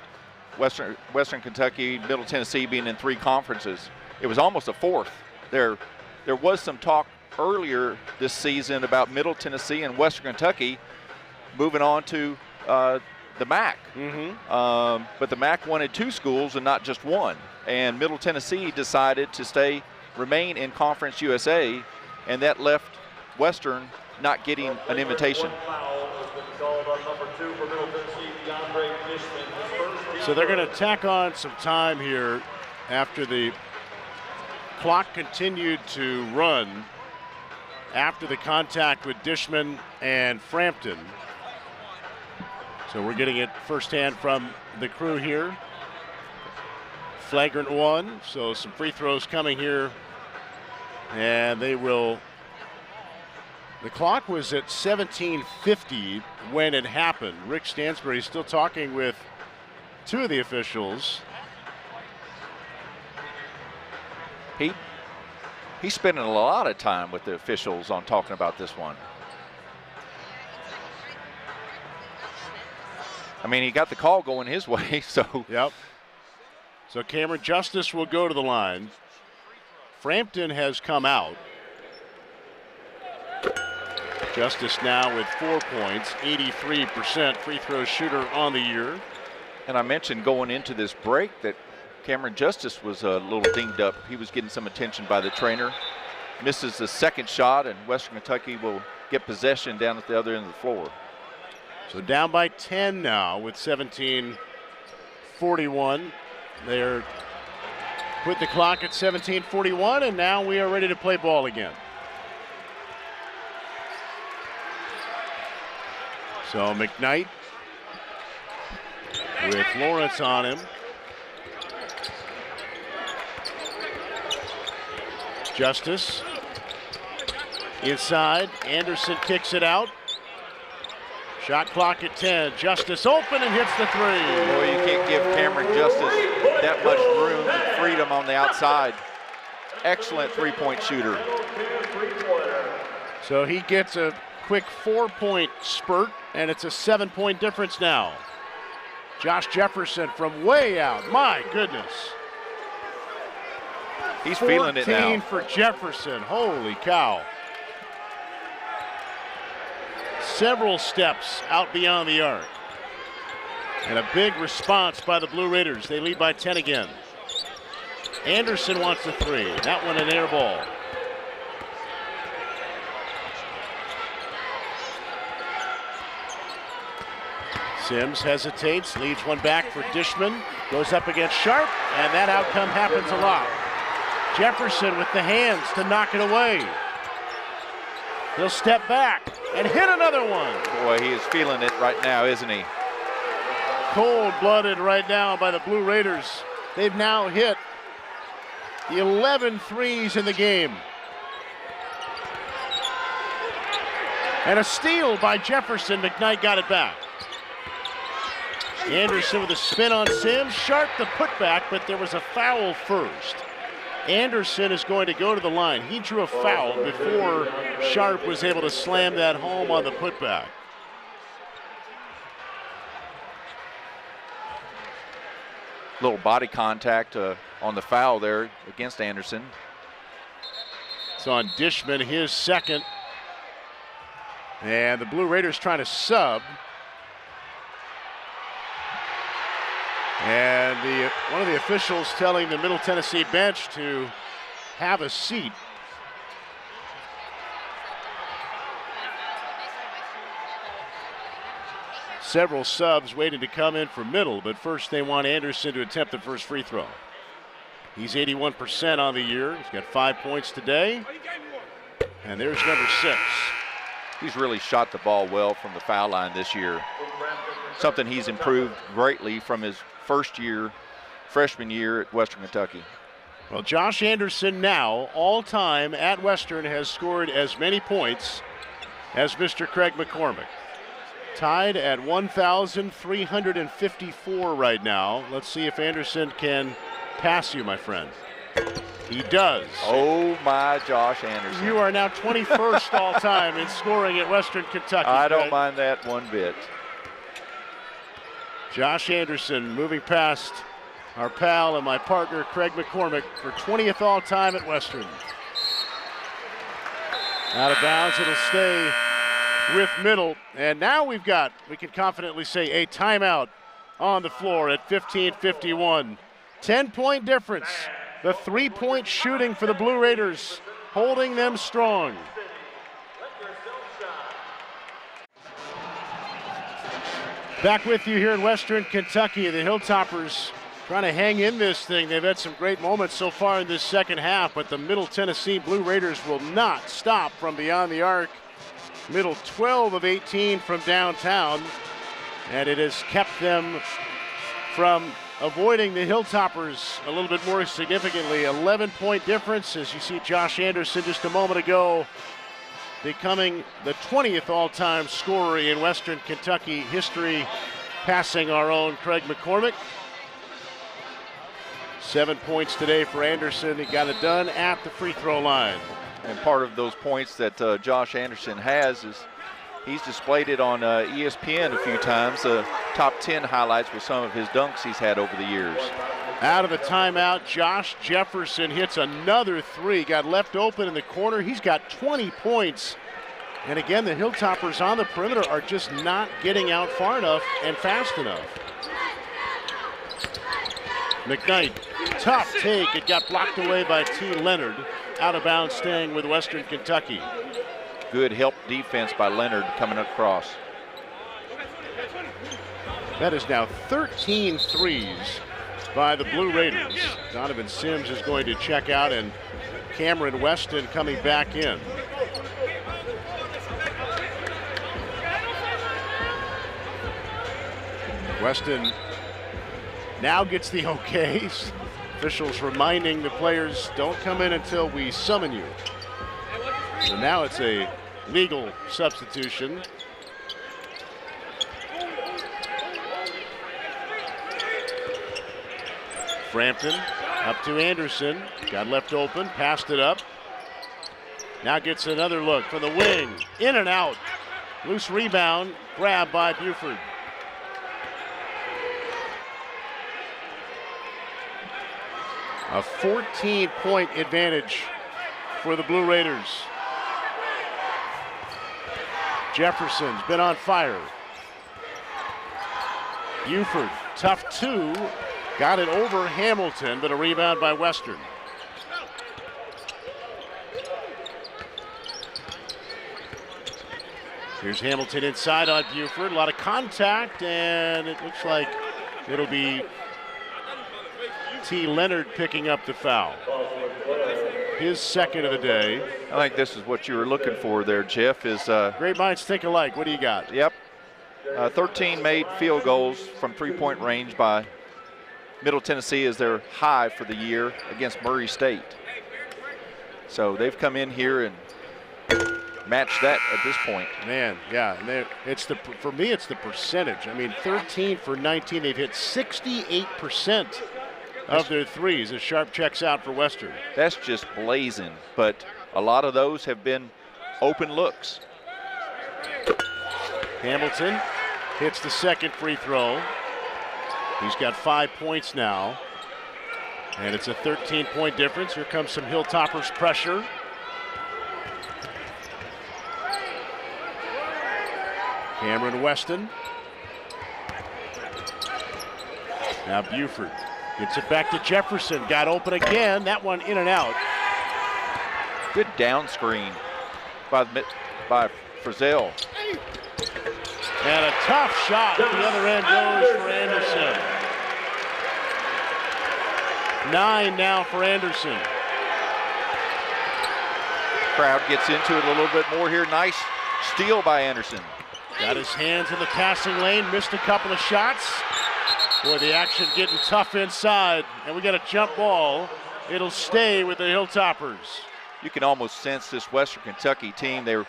Western Kentucky, Middle Tennessee being in 3 conferences. It was almost a 4th. There was some talk earlier this season about Middle Tennessee and Western Kentucky moving on to the MAC. But the MAC wanted 2 schools and not just 1. And Middle Tennessee decided to remain in Conference USA, and that left Western not getting an invitation. So they're going to tack on some time here after the clock continued to run after the contact with Dishman and Frampton. So we're getting it firsthand from the crew here. Flagrant 1, so some free throws coming here. And they will, the clock was at 17:50 when it happened. Rick Stansbury still talking with 2 of the officials. He's spending a lot of time with the officials on talking about this one. I mean, he got the call going his way, so. Yep. So Cameron Justice will go to the line. Frampton has come out. Justice now with 4 points, 83% free throw shooter on the year. And I mentioned going into this break that Cameron Justice was a little dinged up. He was getting some attention by the trainer. Misses the second shot, and Western Kentucky will get possession down at the other end of the floor. So down by 10 now with 17:41. They're put the clock at 17:41, and now we are ready to play ball again. So McKnight with Lawrence on him. Justice inside. Anderson kicks it out. Shot clock at 10. Justice open and hits the 3. Boy, you can't give Cameron Justice that much room and freedom on the outside. Excellent three-point shooter. So he gets a quick 4-point spurt, and it's a 7-point difference now. Josh Jefferson from way out. My goodness. He's feeling it now. 14 for Jefferson. Holy cow. Several steps out beyond the arc. And a big response by the Blue Raiders. They lead by 10 again. Anderson wants a 3. That one an air ball. Sims hesitates, leaves one back for Dishman. Goes up against Sharp, and that outcome happens a lot. Jefferson with the hands to knock it away. He'll step back and hit another one. Boy, he is feeling it right now, isn't he? Cold-blooded right now by the Blue Raiders. They've now hit the 11 threes in the game. And a steal by Jefferson. McKnight got it back. Anderson with a spin on Sims. Sharp the putback, but there was a foul first. Anderson is going to go to the line. He drew a foul before Sharp was able to slam that home on the putback. Little body contact on the foul there against Anderson. It's on Dishman, his second. And the Blue Raiders trying to sub. And one of the officials telling the Middle Tennessee bench to have a seat. Several subs waiting to come in for Middle, but first they want Anderson to attempt the first free throw. He's 81% on the year. He's got 5 points today. And there's number 6. He's really shot the ball well from the foul line this year. Something he's improved greatly from his freshman year at Western Kentucky. Well, Josh Anderson now, all time at Western, has scored as many points as Mr. Craig McCormick. Tied at 1,354 right now. Let's see if Anderson can pass you, my friend. He does. Oh, my Josh Anderson. You are now 21st all-time in scoring at Western Kentucky. I don't mind that one bit. Josh Anderson moving past our pal and my partner, Craig McCormick, for 20th all-time at Western. Out of bounds, it'll stay with Middle. And now we can confidently say, a timeout on the floor at 15:51. 10-point difference. The three-point shooting for the Blue Raiders, holding them strong. Back with you here in Western Kentucky. The Hilltoppers trying to hang in this thing. They've had some great moments so far in this second half, but the Middle Tennessee Blue Raiders will not stop from beyond the arc. Middle 12 of 18 from downtown, and it has kept them from avoiding the Hilltoppers a little bit more significantly. 11-point difference, as you see Josh Anderson just a moment ago becoming the 20th all-time scorer in Western Kentucky history, passing our own Craig McCormick. 7 points today for Anderson. He got it done at the free throw line. And part of those points that Josh Anderson has is he's displayed it on ESPN a few times, top 10 highlights with some of his dunks he's had over the years. Out of the timeout, Josh Jefferson hits another three. Got left open in the corner. He's got 20 points. And again, the Hilltoppers on the perimeter are just not getting out far enough and fast enough. McKnight, tough take. It got blocked away by T. Leonard. Out of bounds, staying with Western Kentucky. Good help defense by Leonard coming across. That is now 13 threes by the Blue Raiders. Donovan Sims is going to check out, and Cameron Weston coming back in. Weston now gets the okays. Officials reminding the players, don't come in until we summon you. So now it's a legal substitution. Frampton up to Anderson. Got left open, passed it up. Now gets another look from the wing. In and out. Loose rebound, grabbed by Buford. A 14-point advantage for the Blue Raiders. Jefferson's been on fire. Buford, tough two. Got it over Hamilton, but a rebound by Western. Here's Hamilton inside on Buford. A lot of contact, and it looks like it'll be T. Leonard picking up the foul. His second of the day. I think this is what you were looking for there, Jeff, is great minds think alike. What do you got? Yep. 13 made field goals from three-point range by Middle Tennessee as their high for the year against Murray State. So they've come in here and matched that at this point. Man, yeah, and for me it's the percentage. I mean, 13 for 19. They've hit 68% of their threes as Sharp checks out for Western. That's just blazing, but a lot of those have been open looks. Hamilton hits the second free throw. He's got 5 points now, and it's a 13-point difference. Here comes some Hilltoppers pressure. Cameron Weston. Now Buford gets it back to Jefferson. Got open again. That one in and out. Good down screen by Frizzell. And a tough shot at the other end goes for Anderson. 9 now for Anderson. Crowd gets into it a little bit more here. Nice steal by Anderson. Got his hands in the passing lane, missed a couple of shots. Boy, the action getting tough inside, and we got a jump ball. It'll stay with the Hilltoppers. You can almost sense this Western Kentucky team. They were,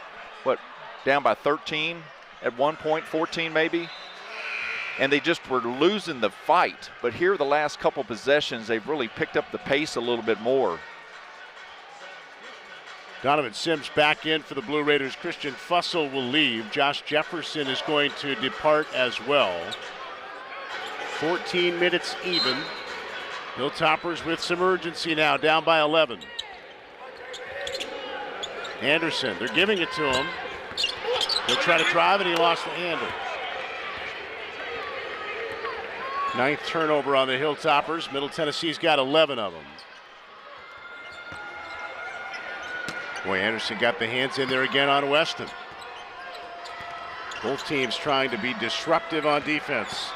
down by 13 at one point, 14 maybe? And they just were losing the fight. But here the last couple possessions, they've really picked up the pace a little bit more. Donovan Sims back in for the Blue Raiders. Christian Fussell will leave. Josh Jefferson is going to depart as well. 14 minutes even. Hilltoppers with some urgency now, down by 11. Anderson, they're giving it to him. He'll try to drive, and he lost the handle. 9th turnover on the Hilltoppers. Middle Tennessee's got 11 of them. Boy, Anderson got the hands in there again on Weston. Both teams trying to be disruptive on defense.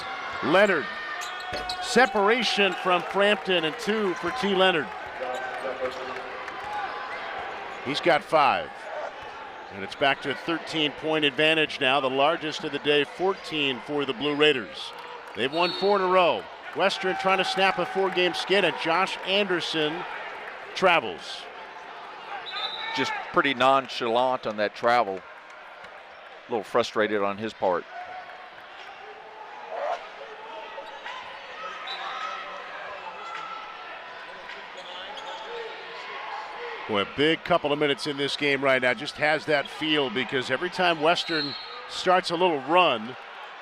Leonard, separation from Frampton, and 2 for T. Leonard. He's got 5. And it's back to a 13-point advantage now, the largest of the day, 14 for the Blue Raiders. They've won 4 in a row. Western trying to snap a 4-game skid, and Josh Anderson travels. Just pretty nonchalant on that travel. A little frustrated on his part. Boy, a big couple of minutes in this game right now. Just has that feel, because every time Western starts a little run,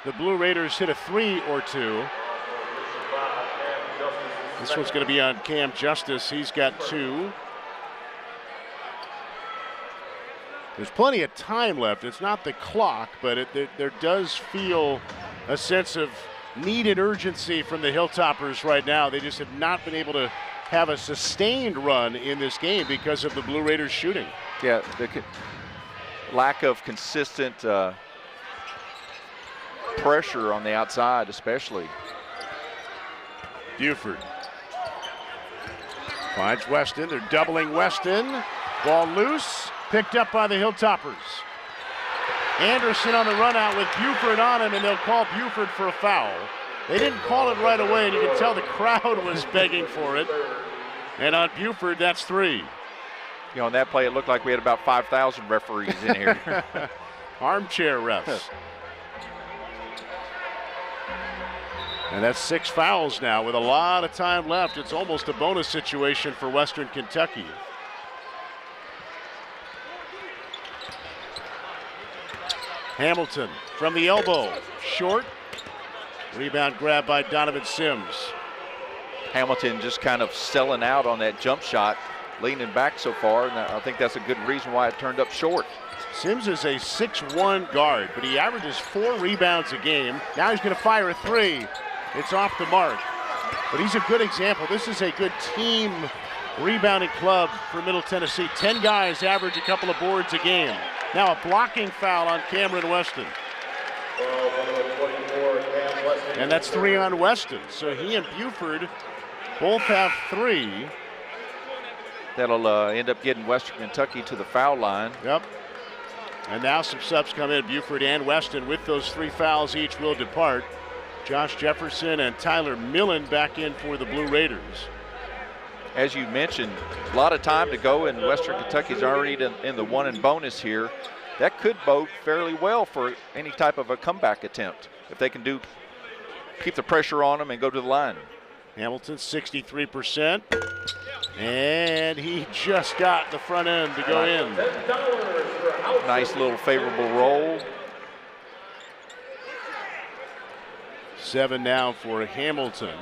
the Blue Raiders hit a 3 or 2. This one's going to be on Cam Justice. He's got 2. There's plenty of time left. It's not the clock, but there does feel a sense of need and urgency from the Hilltoppers right now. They just have not been able to have a sustained run in this game because of the Blue Raiders shooting. Yeah, the lack of consistent pressure on the outside, especially. Buford finds Weston. They're doubling Weston. Ball loose. Picked up by the Hilltoppers. Anderson on the run out with Buford on him, and they'll call Buford for a foul. They didn't call it right away, and you can tell the crowd was begging for it. And on Buford, that's 3. You know, on that play, it looked like we had about 5,000 referees in here. Armchair refs. And that's 6 fouls now with a lot of time left. It's almost a bonus situation for Western Kentucky. Hamilton from the elbow, short. Rebound grab by Donovan Sims. Hamilton just kind of selling out on that jump shot, leaning back so far, and I think that's a good reason why it turned up short. Sims is a 6'1" guard, but he averages 4 rebounds a game. Now he's going to fire a 3. It's off the mark. But he's a good example. This is a good team rebounding club for Middle Tennessee. 10 guys average a couple of boards a game. Now a blocking foul on Cameron Weston. And that's 3 on Weston. So he and Buford both have 3. That'll end up getting Western Kentucky to the foul line. Yep. And now some subs come in. Buford and Weston with those 3 fouls each will depart. Josh Jefferson and Tyler Millen back in for the Blue Raiders. As you mentioned, a lot of time to go, and Western Kentucky's already in the 1 and bonus here. That could bode fairly well for any type of a comeback attempt if they can keep the pressure on them and go to the line. Hamilton 63%, and he just got the front end to go in. Nice little favorable roll. 7 now for Hamilton.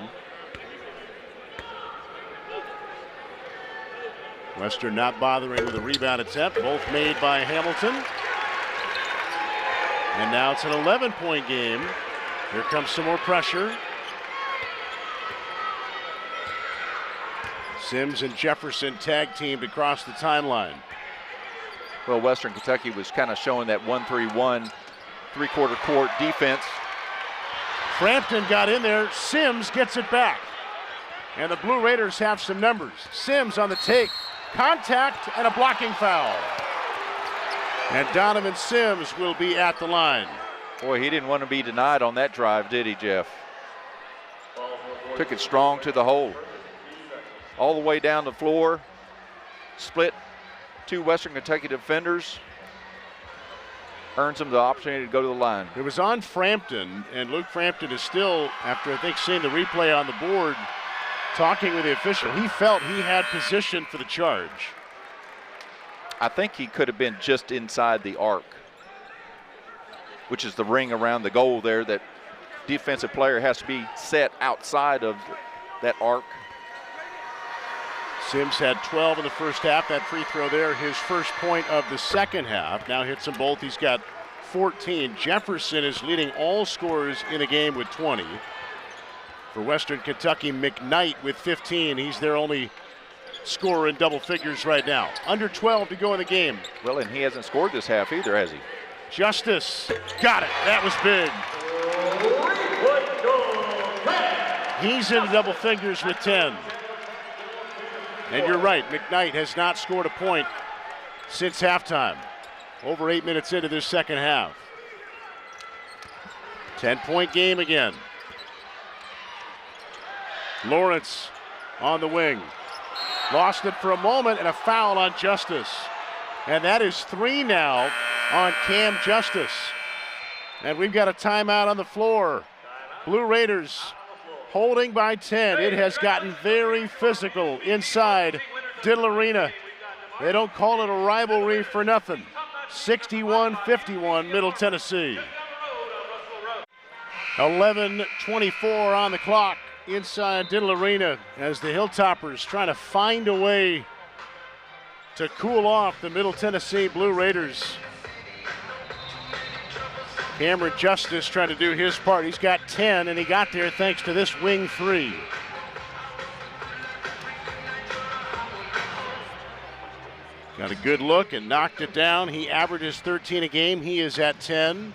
Western not bothering with a rebound attempt, both made by Hamilton. And now it's an 11-point game. Here comes some more pressure. Sims and Jefferson tag teamed across the timeline. Well, Western Kentucky was kind of showing that 1-3-1, 3/4 court defense. Frampton got in there. Sims gets it back. And the Blue Raiders have some numbers. Sims on the take. Contact and a blocking foul. And Donovan Sims will be at the line. Boy, he didn't want to be denied on that drive, did he, Jeff? Took it strong to the hole. All the way down the floor. Split 2 Western Kentucky defenders. Earns him the opportunity to go to the line. It was on Frampton, and Luke Frampton is still, after I think seeing the replay on the board, talking with the official. He felt he had position for the charge. I think he could have been just inside the arc, which is the ring around the goal there. That defensive player has to be set outside of that arc. Sims had 12 in the first half. That free throw there, his first point of the second half. Now hits them both. He's got 14. Jefferson is leading all scorers in the game with 20. For Western Kentucky, McKnight with 15. He's their only scorer in double figures right now. Under 12 to go in the game. Well, and he hasn't scored this half either, has he? Justice got it. That was big. He's in double figures with 10. And you're right, McKnight has not scored a point since halftime. Over 8 minutes into this second half. 10-point game again. Lawrence on the wing. Lost it for a moment and a foul on Justice. And that is 3 now on Cam Justice. And we've got a timeout on the floor. Blue Raiders holding by 10. It has gotten very physical inside Diddle Arena. They don't call it a rivalry for nothing. 61-51 Middle Tennessee. 11:24 on the clock inside Diddle Arena as the Hilltoppers trying to find a way to cool off the Middle Tennessee Blue Raiders. Cameron Justice trying to do his part. He's got 10, and he got there thanks to this wing 3. Got a good look and knocked it down. He averages 13 a game. He is at 10.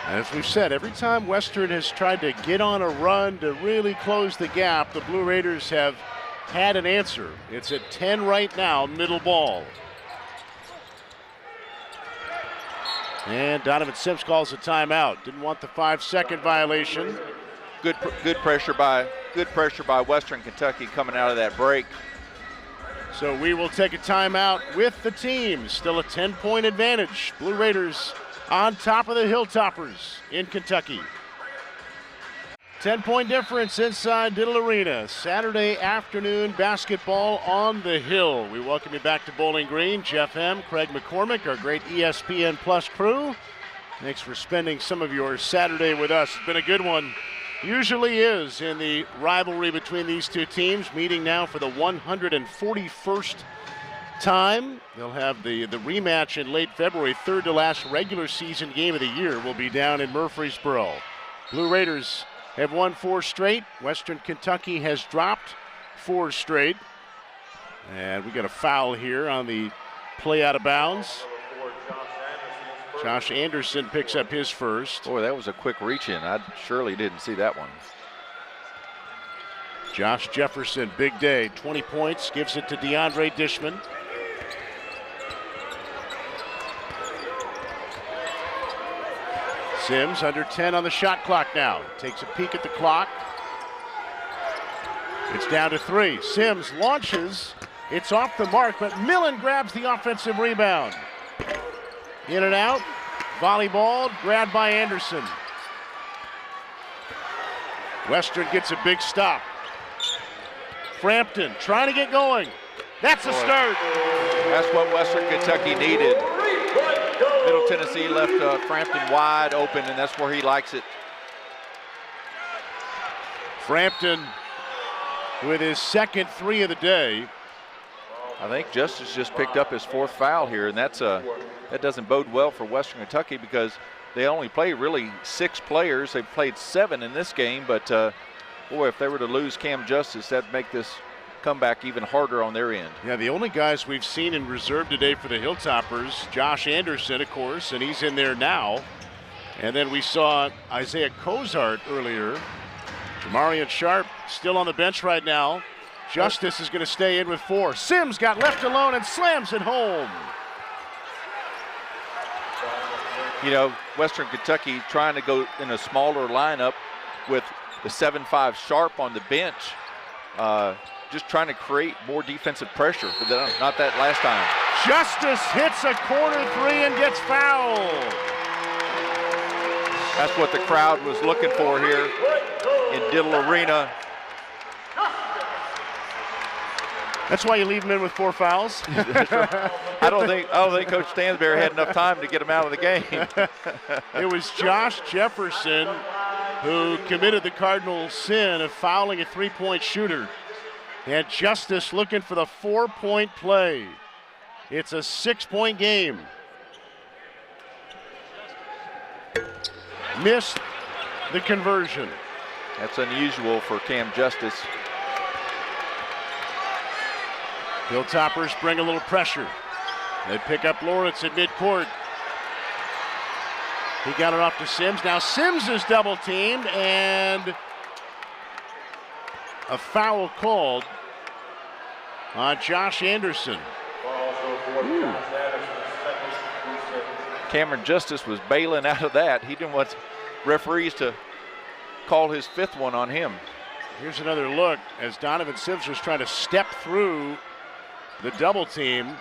As we've said, every time Western has tried to get on a run to really close the gap, the Blue Raiders have had an answer. It's at 10 right now, middle ball. And Donovan Sims calls a timeout. Didn't want the 5-second violation. Good pressure by Western Kentucky coming out of that break. So we will take a timeout with the team. Still a 10-point advantage. Blue Raiders on top of the Hilltoppers in Kentucky. 10-point difference inside Diddle Arena. Saturday afternoon basketball on the Hill. We welcome you back to Bowling Green. Jeff M., Craig McCormick, our great ESPN Plus crew. Thanks for spending some of your Saturday with us. It's been a good one. Usually is in the rivalry between these two teams. Meeting now for the 141st time. They'll have the rematch in late February. Third to last regular season game of the year will be down in Murfreesboro. Blue Raiders have won 4 straight. Western Kentucky has dropped 4 straight. And we got a foul here on the play out of bounds. Josh Anderson picks up his first. Boy, that was a quick reach in. I surely didn't see that one. Josh Jefferson, big day, 20 points, gives it to DeAndre Dishman. Sims under 10 on the shot clock now. Takes a peek at the clock. It's down to 3. Sims launches. It's off the mark, but Millen grabs the offensive rebound. In and out. Volleyball grabbed by Anderson. Western gets a big stop. Frampton trying to get going. That's a start. That's what Western Kentucky needed. Middle Tennessee left Frampton wide open, and that's where he likes it. Frampton with his second 3 of the day. I think Justice just picked up his 4th foul here, and that doesn't bode well for Western Kentucky because they only play really 6 players. They've played 7 in this game, but boy, if they were to lose Cam Justice, that'd make this comeback even harder on their end. Yeah, the only guys we've seen in reserve today for the Hilltoppers, Josh Anderson, of course, and he's in there now. And then we saw Isaiah Cozart earlier. Jamarian Sharp still on the bench right now. Justice is going to stay in with 4. Sims got left alone and slams it home. You know, Western Kentucky trying to go in a smaller lineup with the 7-5 Sharp on the bench. Just trying to create more defensive pressure, but not that last time. Justice hits a corner 3 and gets fouled. That's what the crowd was looking for here in Diddle Arena. That's why you leave him in with 4 fouls. I don't think Coach Stansberry had enough time to get him out of the game. It was Josh Jefferson who committed the cardinal sin of fouling a 3-point shooter. And Justice looking for the 4-point play. It's a 6-point game. Missed the conversion. That's unusual for Cam Justice. Hilltoppers bring a little pressure. They pick up Lawrence at midcourt. He got it off to Sims. Now Sims is double teamed and a foul called on Josh Anderson. Ooh. Cameron Justice was bailing out of that. He didn't want referees to call his 5th one on him. Here's another look as Donovan Sims was trying to step through the double team.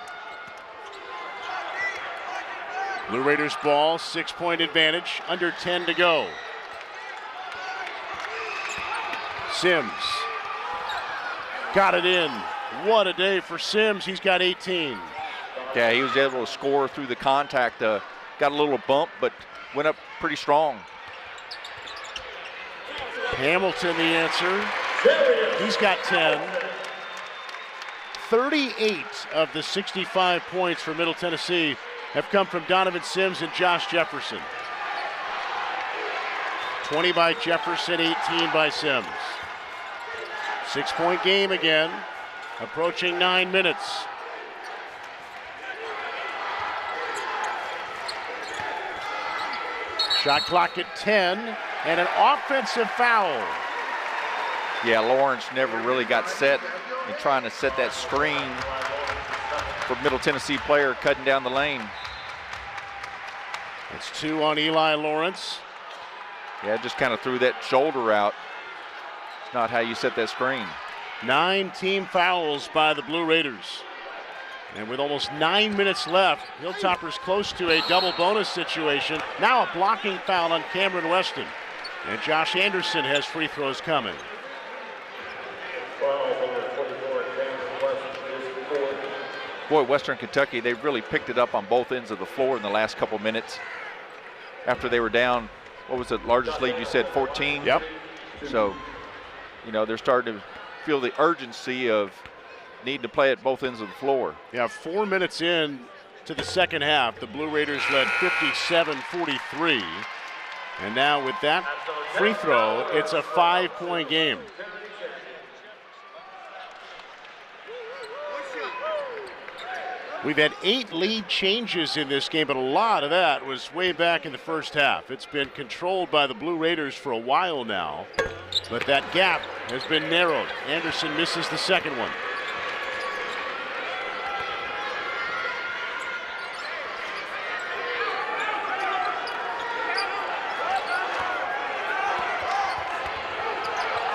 Blue Raiders ball, 6-point advantage, under 10 to go. Sims got it in. What a day for Sims. He's got 18. Yeah, he was able to score through the contact. Got a little bump, but went up pretty strong. Hamilton the answer. He's got 10. 38 of the 65 points for Middle Tennessee have come from Donovan Sims and Josh Jefferson. 20 by Jefferson, 18 by Sims. 6-point game again, approaching 9 minutes. Shot clock at 10, and an offensive foul. Yeah, Lawrence never really got set in trying to set that screen for Middle Tennessee player cutting down the lane. It's 2 on Eli Lawrence. Yeah, just kind of threw that shoulder out. It's not how you set that screen. 9 team fouls by the Blue Raiders. And with almost 9 minutes left, Hilltoppers close to a double bonus situation. Now a blocking foul on Cameron Weston. And Josh Anderson has free throws coming. Boy, Western Kentucky, they really picked it up on both ends of the floor in the last couple minutes. After they were down, what was the largest lead you said, 14? Yep. So, you know, they're starting to feel the urgency of needing to play at both ends of the floor. Yeah, 4 minutes in to the second half, the Blue Raiders led 57-43. And now with that free throw, it's a 5-point game. We've had 8 lead changes in this game, but a lot of that was way back in the first half. It's been controlled by the Blue Raiders for a while now, but that gap has been narrowed. Anderson misses the second one.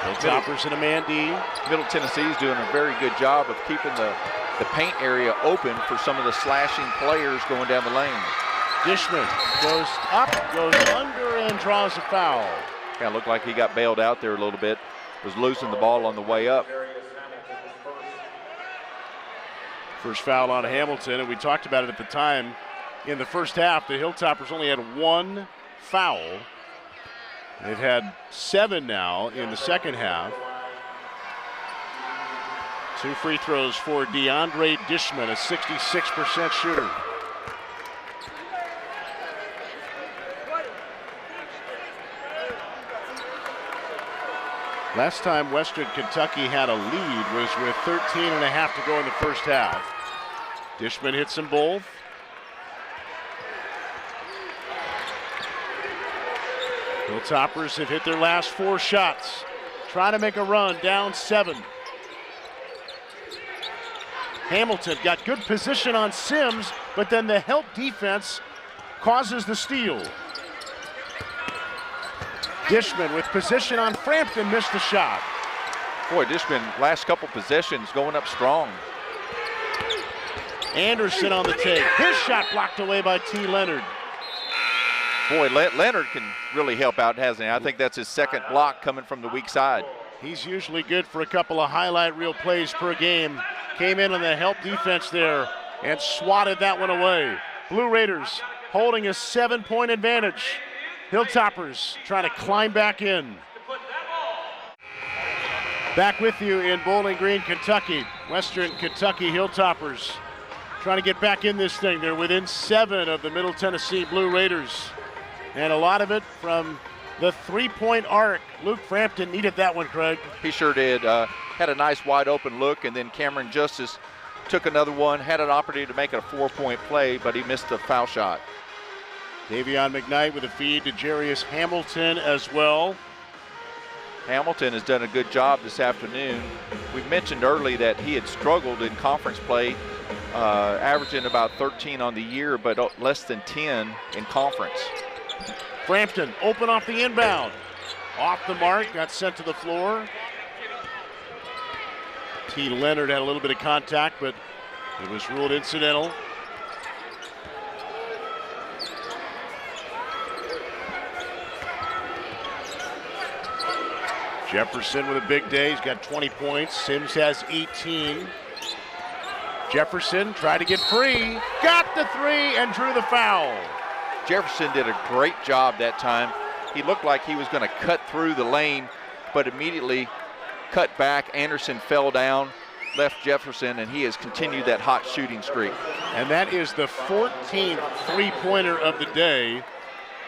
Hilltoppers in a man D. Middle Tennessee is doing a very good job of keeping the paint area open for some of the slashing players going down the lane. Dishman goes up, goes under, and draws a foul. Kind of looked like he got bailed out there a little bit. Was losing the ball on the way up. First foul on Hamilton, and we talked about it at the time. In the first half, the Hilltoppers only had 1 foul. They've had 7 now in the second half. 2 free throws for DeAndre Dishman, a 66% shooter. Last time Western Kentucky had a lead was with 13.5 to go in the first half. Dishman hits them both. Hilltoppers have hit their last 4 shots. Trying to make a run, down 7. Hamilton got good position on Sims, but then the help defense causes the steal. Dishman with position on Frampton, missed the shot. Boy, Dishman, last couple possessions going up strong. Anderson on the take. His shot blocked away by T. Leonard. Boy, Leonard can really help out, hasn't he? I think that's his second block coming from the weak side. He's usually good for a couple of highlight reel plays per game. came in on the help defense there and swatted that one away. Blue Raiders holding a 7-point advantage. Hilltoppers trying to climb back in. Back with you in Bowling Green, Kentucky. Western Kentucky Hilltoppers trying to get back in this thing. They're within 7 of the Middle Tennessee Blue Raiders. And a lot of it from the three-point arc. Luke Frampton needed that one, Craig. He sure did. Had a nice wide open look, and then Cameron Justice took another one, had an opportunity to make it a 4-point play, but he missed the foul shot. Davion McKnight with a feed to Jarius Hamilton as well. Hamilton has done a good job this afternoon. We mentioned early that he had struggled in conference play, averaging about 13 on the year, but less than 10 in conference. Frampton open off the inbound. Off the mark, got sent to the floor. T. Leonard had a little bit of contact, but it was ruled incidental. Jefferson with a big day. He's got 20 points. Sims has 18. Jefferson tried to get free. Got the three and drew the foul. Jefferson did a great job that time. He looked like he was going to cut through the lane, but immediately cut back. Anderson fell down, left Jefferson, and he has continued that hot shooting streak. And that is the 14th three-pointer of the day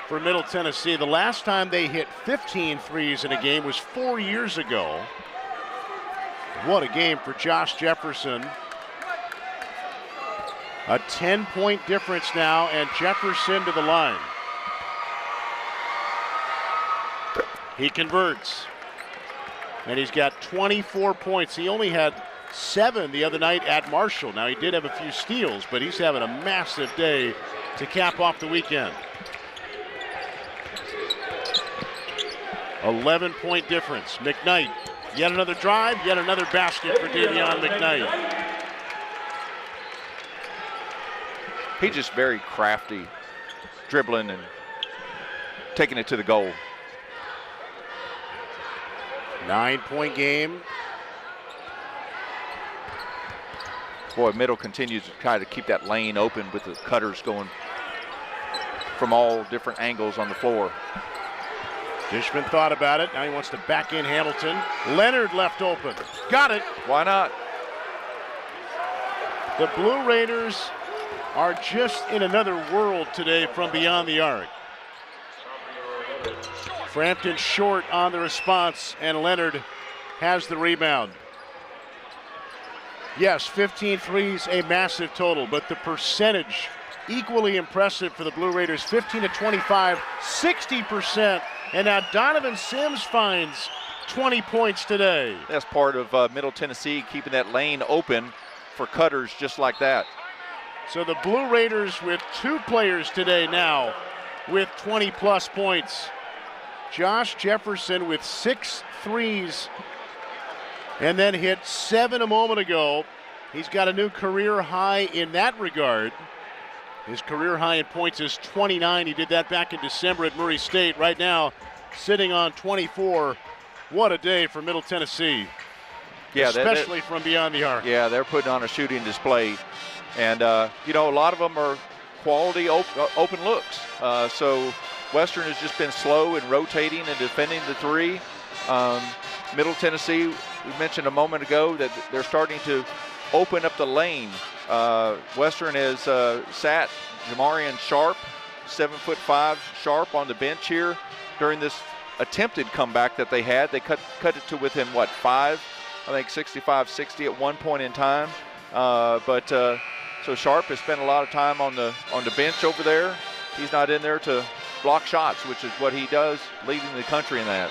for Middle Tennessee. The last time they hit 15 threes in a game was 4 years ago. What a game for Josh Jefferson. A 10-point difference now, and Jefferson to the line. He converts, and he's got 24 points. He only had 7 the other night at Marshall. Now, he did have a few steals, but he's having a massive day to cap off the weekend. 11-point difference. McKnight, yet another drive, yet another basket for Davion McKnight. He's just very crafty, dribbling and taking it to the goal. 9-point game. Boy, Middle continues to try to keep that lane open with the cutters going from all different angles on the floor. Dishman thought about it. Now he wants to back in Hamilton. Leonard left open. Got it. Why not? The Blue Raiders are just in another world today from beyond the arc. Frampton short on the response, and Leonard has the rebound. Yes, 15 threes, a massive total, but the percentage equally impressive for the Blue Raiders. 15 to 25, 60%. And now Donovan Sims finds 20 points today. That's part of Middle Tennessee keeping that lane open for cutters just like that. So the Blue Raiders with 2 players today now with 20-plus points. Josh Jefferson with 6 threes and then hit 7 a moment ago. He's got a new career high in that regard. His career high in points is 29. He did that back in December at Murray State. Right now, sitting on 24. What a day for Middle Tennessee. Yeah, especially from beyond the arc. Yeah, they're putting on a shooting display. And, you know, a lot of them are quality open looks. So Western has just been slow in rotating and defending the three. Middle Tennessee, we mentioned a moment ago that they're starting to open up the lane. Western has sat Jamarian Sharp, 7'5" Sharp on the bench here during this attempted comeback that they had. They cut it to within, what, 5? I think 65-60 at one point in time. So Sharp has spent a lot of time on the bench over there. He's not in there to block shots, which is what he does, leading the country in that.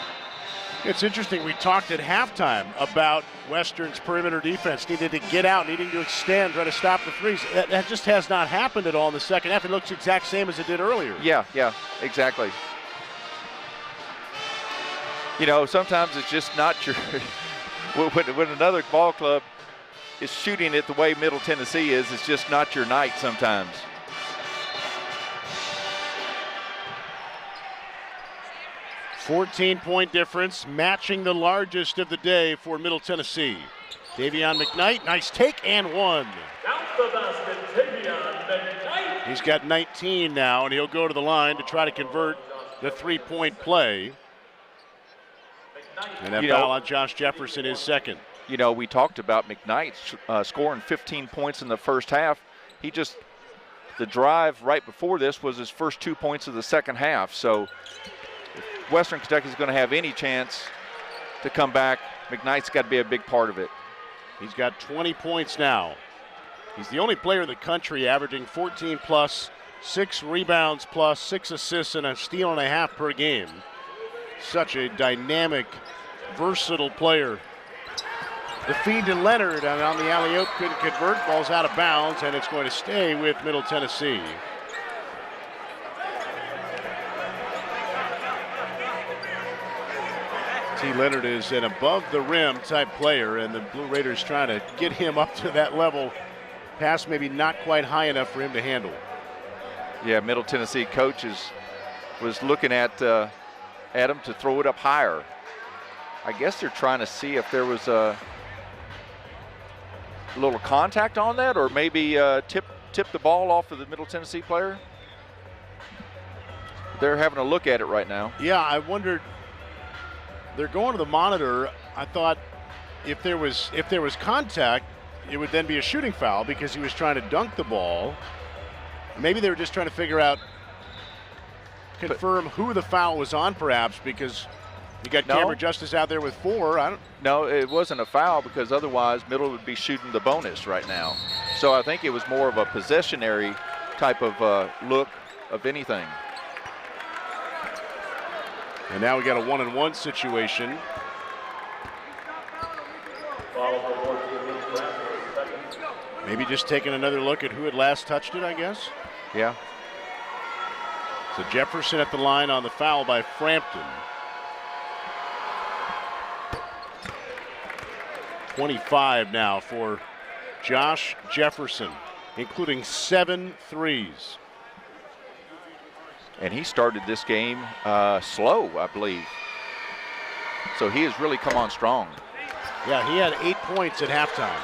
It's interesting. We talked at halftime about Western's perimeter defense needing to get out, needing to extend, try to stop the threes. That just has not happened at all in the second half. It looks exact same as it did earlier. Yeah, exactly. You know, sometimes it's just not your when another ball club is shooting it the way Middle Tennessee is, it's just not your night sometimes. .14 difference, matching the largest of the day for Middle Tennessee. Davion McKnight, nice take and one. Count the basket, Davion McKnight. He's got 19 now, and he'll go to the line to try to convert the three-point play. And that foul on Josh Jefferson is second. You know, we talked about McKnight scoring 15 points in the first half. The drive right before this was his first 2 points of the second half. So if Western Kentucky is going to have any chance to come back, McKnight's got to be a big part of it. He's got 20 points now. He's the only player in the country averaging 14 plus, 6 rebounds plus, 6 assists, and a steal and a half per game. Such a dynamic, versatile player. The feed to Leonard, and on the alley-oop couldn't convert. Ball's out of bounds, and it's going to stay with Middle Tennessee. T. Leonard is an above-the-rim type player, and the Blue Raiders trying to get him up to that level. Pass maybe not quite high enough for him to handle. Yeah, Middle Tennessee coach was looking at him to throw it up higher. I guess they're trying to see if there was a little contact on that, or maybe tip the ball off of the Middle Tennessee player. They're having a look at it right now. Yeah, I wondered. They're going to the monitor. I thought if there was contact, it would then be a shooting foul because he was trying to dunk the ball. Maybe they were just trying to confirm who the foul was on, perhaps, because you got Cameron Justice out there with 4. No, it wasn't a foul because otherwise Middle would be shooting the bonus right now. So I think it was more of a possessionary type of look of anything. And now we got a 1-on-1 situation. Maybe just taking another look at who had last touched it, I guess. Yeah. So Jefferson at the line on the foul by Frampton. 25 now for Josh Jefferson, including 7 threes. And he started this game slow, I believe. So he has really come on strong. Yeah, he had 8 points at halftime.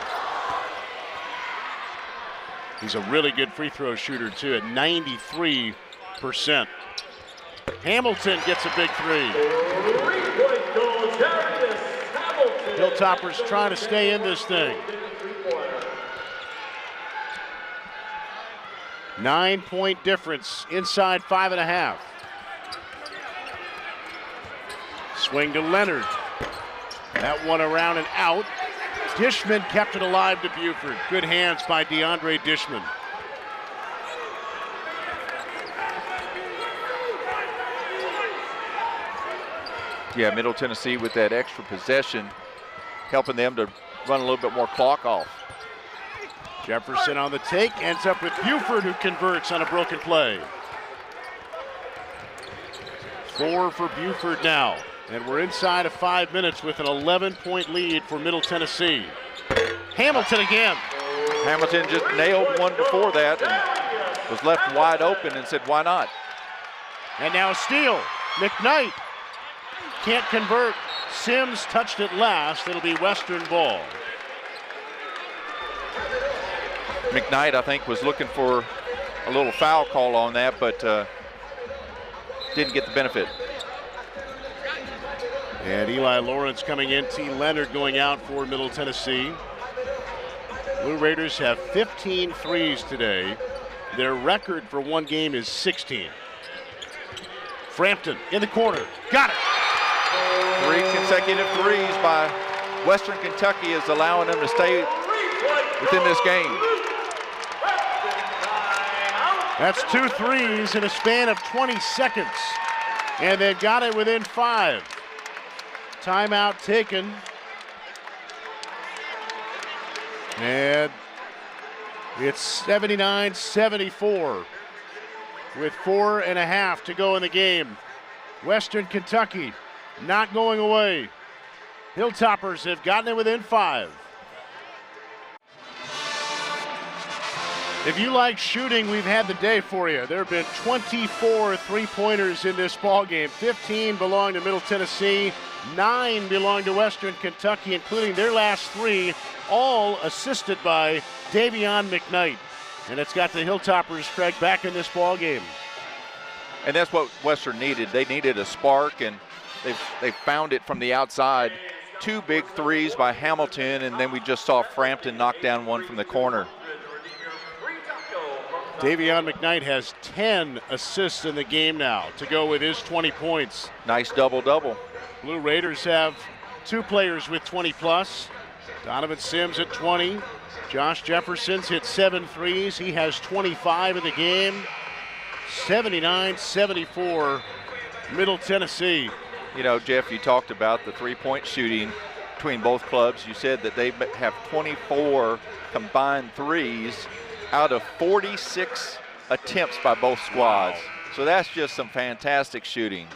He's a really good free throw shooter, too, at 93%. Hamilton gets a big 3. Hilltoppers trying to stay in this thing. 9-point difference inside 5.5. Swing to Leonard. That one around and out. Dishman kept it alive to Buford. Good hands by DeAndre Dishman. Yeah, Middle Tennessee with that extra possession, helping them to run a little bit more clock off. Jefferson on the take, ends up with Buford, who converts on a broken play. 4 for Buford now, and we're inside of 5 minutes with an 11-point lead for Middle Tennessee. Hamilton again. Hamilton just nailed one before that and was left wide open and said, why not? And now a steal. McKnight can't convert. Sims touched it last. It'll be Western ball. McKnight, I think, was looking for a little foul call on that, but didn't get the benefit. And Eli Lawrence coming in. T. Leonard going out for Middle Tennessee. Blue Raiders have 15 threes today. Their record for one game is 16. Frampton in the corner. Got it. 3 consecutive threes by Western Kentucky is allowing them to stay within this game. That's 2 threes in a span of 20 seconds. And they've got it within 5. Timeout taken. And it's 79-74 with 4.5 to go in the game. Western Kentucky not going away. Hilltoppers have gotten it within 5. If you like shooting, we've had the day for you. There have been 24 three-pointers in this ball game. 15 belong to Middle Tennessee. 9 belong to Western Kentucky, including their last 3, all assisted by Davion McKnight. And it's got the Hilltoppers, Craig, back in this ball game. And that's what Western needed. They needed a spark, and they found it from the outside. 2 big threes by Hamilton, and then we just saw Frampton knock down one from the corner. Davion McKnight has 10 assists in the game now to go with his 20 points. Nice double-double. Blue Raiders have 2 players with 20-plus. Donovan Sims at 20. Josh Jefferson's hit 7 threes. He has 25 in the game. 79-74, Middle Tennessee. You know, Jeff, you talked about the three-point shooting between both clubs. You said that they have 24 combined threes out of 46 attempts by both squads. Wow. So that's just some fantastic shooting.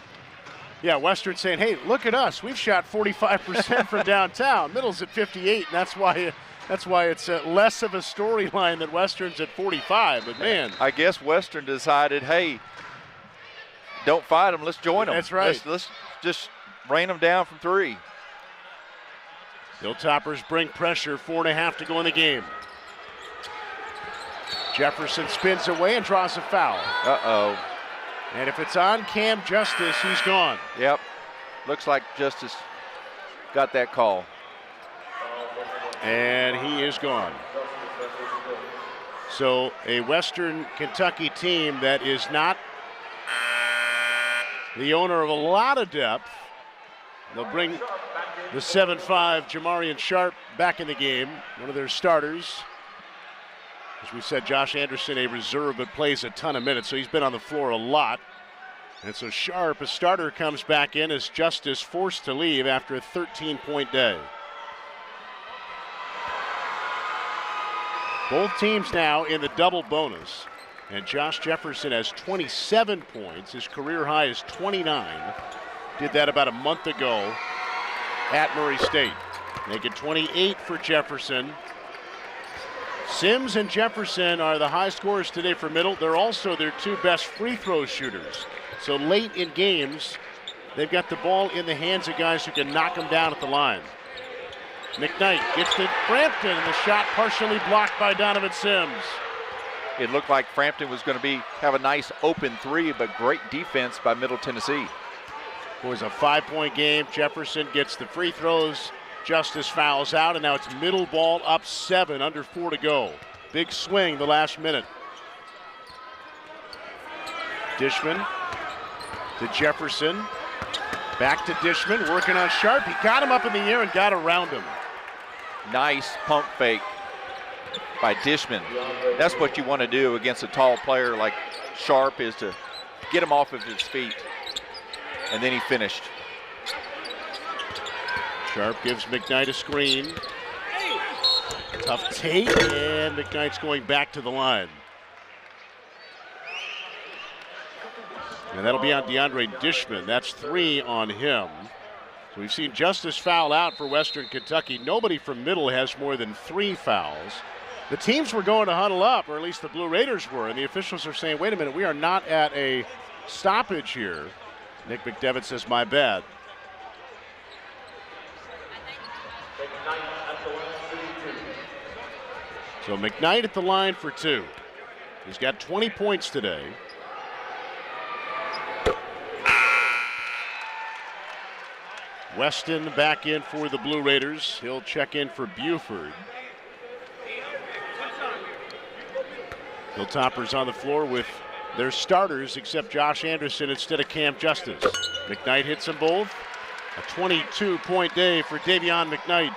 Yeah, Western saying, hey, look at us. We've shot 45% from downtown. Middle's at 58, and that's why it's less of a storyline that Western's at 45. But, man. I guess Western decided, hey, don't fight them. Let's join them. That's right. Let's just rain them down from 3. Hilltoppers bring pressure. 4.5 to go in the game. Jefferson spins away and draws a foul. Uh-oh. And if it's on Cam Justice, he's gone. Yep. Looks like Justice got that call. And he is gone. So a Western Kentucky team that is not the owner of a lot of depth. They'll bring the 7'5" Jamarian Sharp back in the game, one of their starters. As we said, Josh Anderson, a reserve, but plays a ton of minutes, so he's been on the floor a lot. And so Sharp, a starter, comes back in as Justice forced to leave after a 13-point day. Both teams now in the double bonus. And Josh Jefferson has 27 points. His career high is 29. Did that about a month ago at Murray State. Making 28 for Jefferson. Sims and Jefferson are the high scorers today for Middle. They're also their 2 best free throw shooters. So late in games, they've got the ball in the hands of guys who can knock them down at the line. McKnight gets to Frampton, and the shot partially blocked by Donovan Sims. It looked like Frampton was going to have a nice open 3, but great defense by Middle Tennessee. It was a 5-point game. Jefferson gets the free throws. Justice fouls out, and now it's Middle ball up 7, under 4 to go. Big swing the last minute. Dishman to Jefferson. Back to Dishman, working on Sharp. He got him up in the air and got around him. Nice pump fake by Dishman. That's what you want to do against a tall player like Sharp, is to get him off of his feet. And then he finished. Sharp gives McKnight a screen. Tough take, and McKnight's going back to the line. And that'll be on DeAndre Dishman. That's 3 on him. So we've seen Justice foul out for Western Kentucky. Nobody from Middle has more than 3 fouls. The teams were going to huddle up, or at least the Blue Raiders were, and the officials are saying, wait a minute, we are not at a stoppage here. Nick McDevitt says, my bad. So McKnight at the line for 2. He's got 20 points today. Weston back in for the Blue Raiders. He'll check in for Buford. Hilltoppers on the floor with their starters, except Josh Anderson instead of Cam Justice. McKnight hits them both. A 22-point day for Davion McKnight.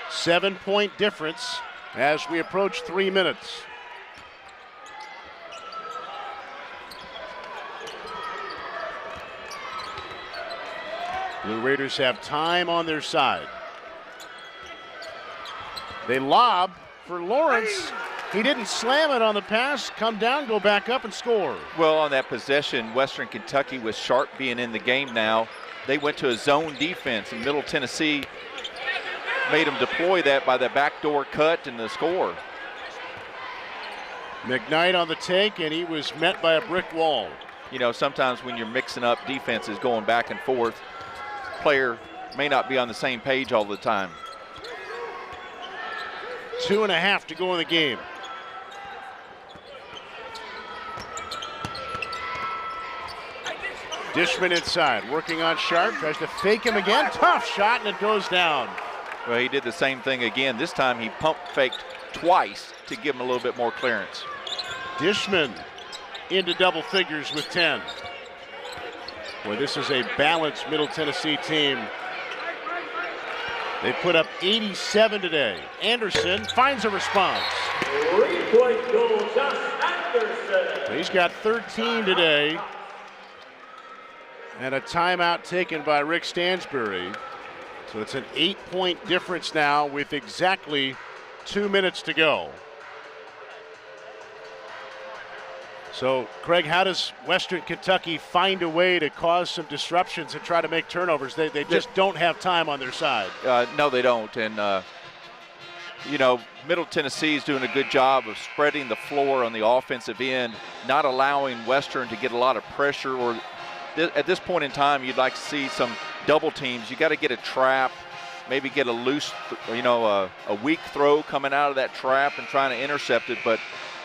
7-point difference as we approach 3 minutes. Blue Raiders have time on their side. They lob for Lawrence. He didn't slam it on the pass. Come down, go back up, and score. Well, on that possession, Western Kentucky, with Sharp being in the game now, they went to a zone defense, and Middle Tennessee made them deploy that by the backdoor cut and the score. McKnight on the take, and he was met by a brick wall. You know, sometimes when you're mixing up defenses going back and forth, player may not be on the same page all the time. 2.5 to go in the game. Dishman inside, working on Sharp, tries to fake him again. Tough shot, and it goes down. Well, he did the same thing again. This time he pump faked twice to give him a little bit more clearance. Dishman into double figures with 10. Boy, this is a balanced Middle Tennessee team. They put up 87 today. Anderson finds a response. 3-point goal, Josh Anderson. He's got 13 today. And a timeout taken by Rick Stansbury. So it's an 8-point difference now with exactly 2 minutes to go. So, Craig, how does Western Kentucky find a way to cause some disruptions and try to make turnovers? They just don't have time on their side. No, they don't. And, you know, Middle Tennessee is doing a good job of spreading the floor on the offensive end, not allowing Western to get a lot of pressure. Or at this point in time, you'd like to see some double teams. You got to get a trap, maybe get a loose, a weak throw coming out of that trap and trying to intercept it. But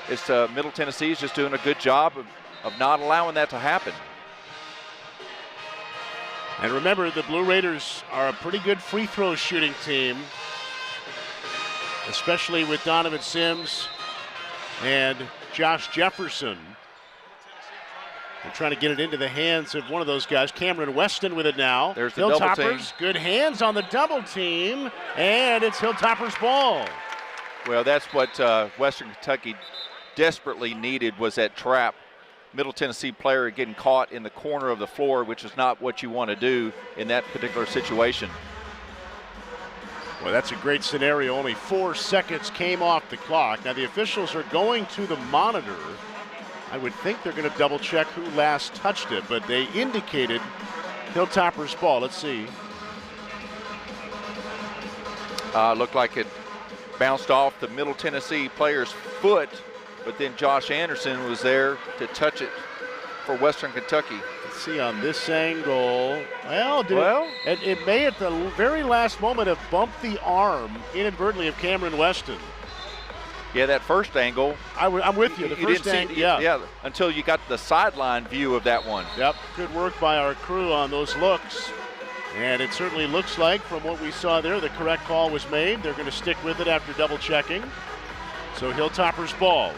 it's Middle Tennessee is just doing a good job of not allowing that to happen. And remember, the Blue Raiders are a pretty good free throw shooting team, especially with Donovan Sims and Josh Jefferson. They're trying to get it into the hands of one of those guys. Cameron Weston with it now. There's the double team. Good hands on the double team, and it's Hilltoppers' ball. Well, that's what Western Kentucky desperately needed, was that trap. Middle Tennessee player getting caught in the corner of the floor, which is not what you want to do in that particular situation. Well, that's a great scenario. Only 4 seconds came off the clock. Now the officials are going to the monitor. I would think they're going to double check who last touched it, but they indicated Hilltoppers' ball. Let's see. Looked like it bounced off the Middle Tennessee player's foot, but then Josh Anderson was there to touch it for Western Kentucky. Let's see on this angle. Well, it may at the very last moment have bumped the arm inadvertently of Cameron Weston. Yeah, that first angle. I'm with you. The first angle, yeah. Until you got the sideline view of that one. Yep, good work by our crew on those looks. And it certainly looks like, from what we saw there, the correct call was made. They're going to stick with it after double checking. So Hilltoppers' ball.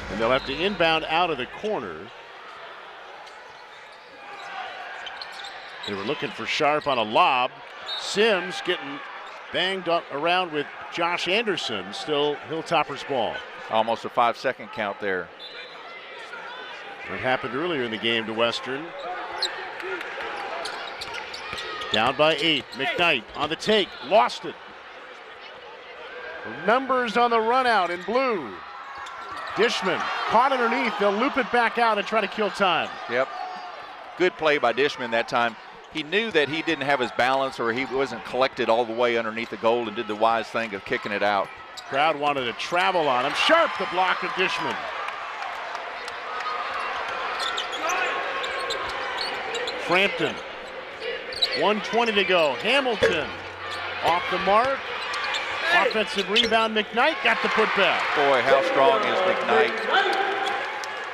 And they'll have to inbound out of the corner. They were looking for Sharp on a lob. Sims getting banged up around with Josh Anderson. Still Hilltoppers' ball. Almost a 5-second count there. It happened earlier in the game to Western. Down by 8. McKnight on the take. Lost it. Numbers on the run out in blue. Dishman caught underneath. They'll loop it back out and try to kill time. Yep. Good play by Dishman that time. He knew that he didn't have his balance, or he wasn't collected all the way underneath the goal, and did the wise thing of kicking it out. Crowd wanted to travel on him. Sharp the block of Dishman. Frampton. 1:20 to go. Hamilton off the mark. Offensive rebound. McKnight got the putback. Boy, how strong is McKnight.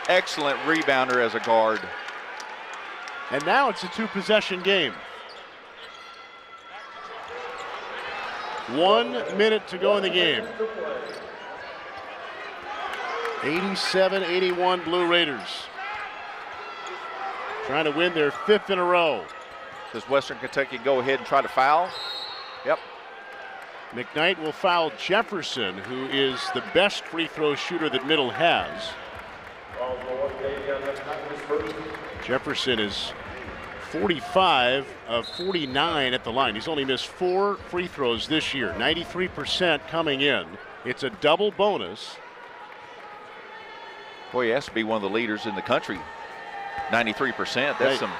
Excellent rebounder as a guard. And now it's a 2-possession game. 1 minute to go in the game. 87-81 Blue Raiders. Trying to win their 5th in a row. Does Western Kentucky go ahead and try to foul? Yep. McKnight will foul Jefferson, who is the best free throw shooter that Middle has. Jefferson is 45 of 49 at the line. He's only missed 4 free throws this year, 93% coming in. It's a double bonus. Boy, he has to be one of the leaders in the country. 93%, that's some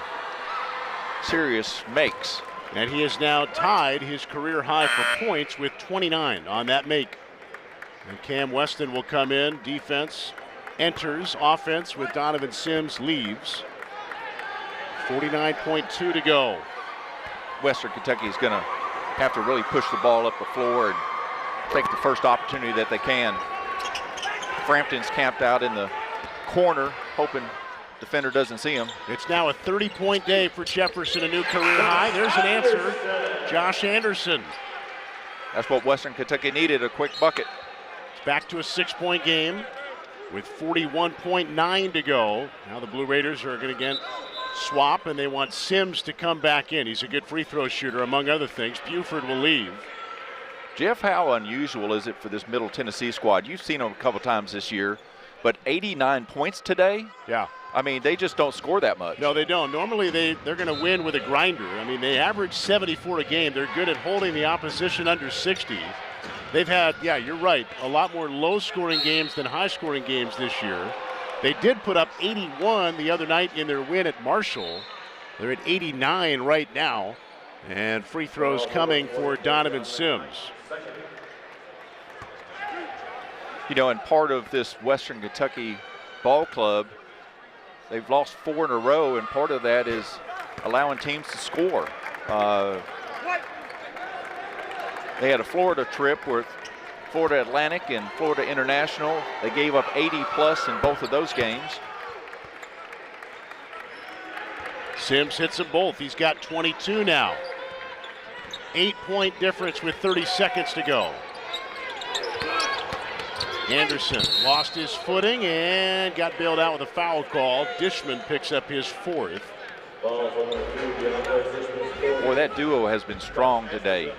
serious makes. And he has now tied his career high for points with 29 on that make. And Cam Weston will come in. Defense enters. Offense with Donovan Sims leaves. 49.2 to go. Western Kentucky is going to have to really push the ball up the floor and take the first opportunity that they can. Frampton's camped out in the corner, hoping defender doesn't see him. It's now a 30-point day for Jefferson, a new career high. There's an answer. Josh Anderson. That's what Western Kentucky needed, a quick bucket. It's back to a 6-point game with 41.9 to go. Now the Blue Raiders are going to again swap, and they want Sims to come back in. He's a good free throw shooter, among other things. Buford will leave. Jeff, how unusual is it for this Middle Tennessee squad? You've seen them a couple times this year, but 89 points today? Yeah. I mean, they just don't score that much. No, they don't. Normally, they're going to win with a grinder. I mean, they average 74 a game. They're good at holding the opposition under 60. They've had, yeah, you're right, a lot more low-scoring games than high-scoring games this year. They did put up 81 the other night in their win at Marshall. They're at 89 right now. And free throws coming for Donovan Sims. You know, and part of this Western Kentucky ball club, they've lost 4 in a row, and part of that is allowing teams to score. They had a Florida trip with Florida Atlantic and Florida International. They gave up 80+ in both of those games. Sims hits them both. He's got 22 now. 8-point difference with 30 seconds to go. Anderson lost his footing and got bailed out with a foul call. Dishman picks up his 4th. Boy, that duo has been strong today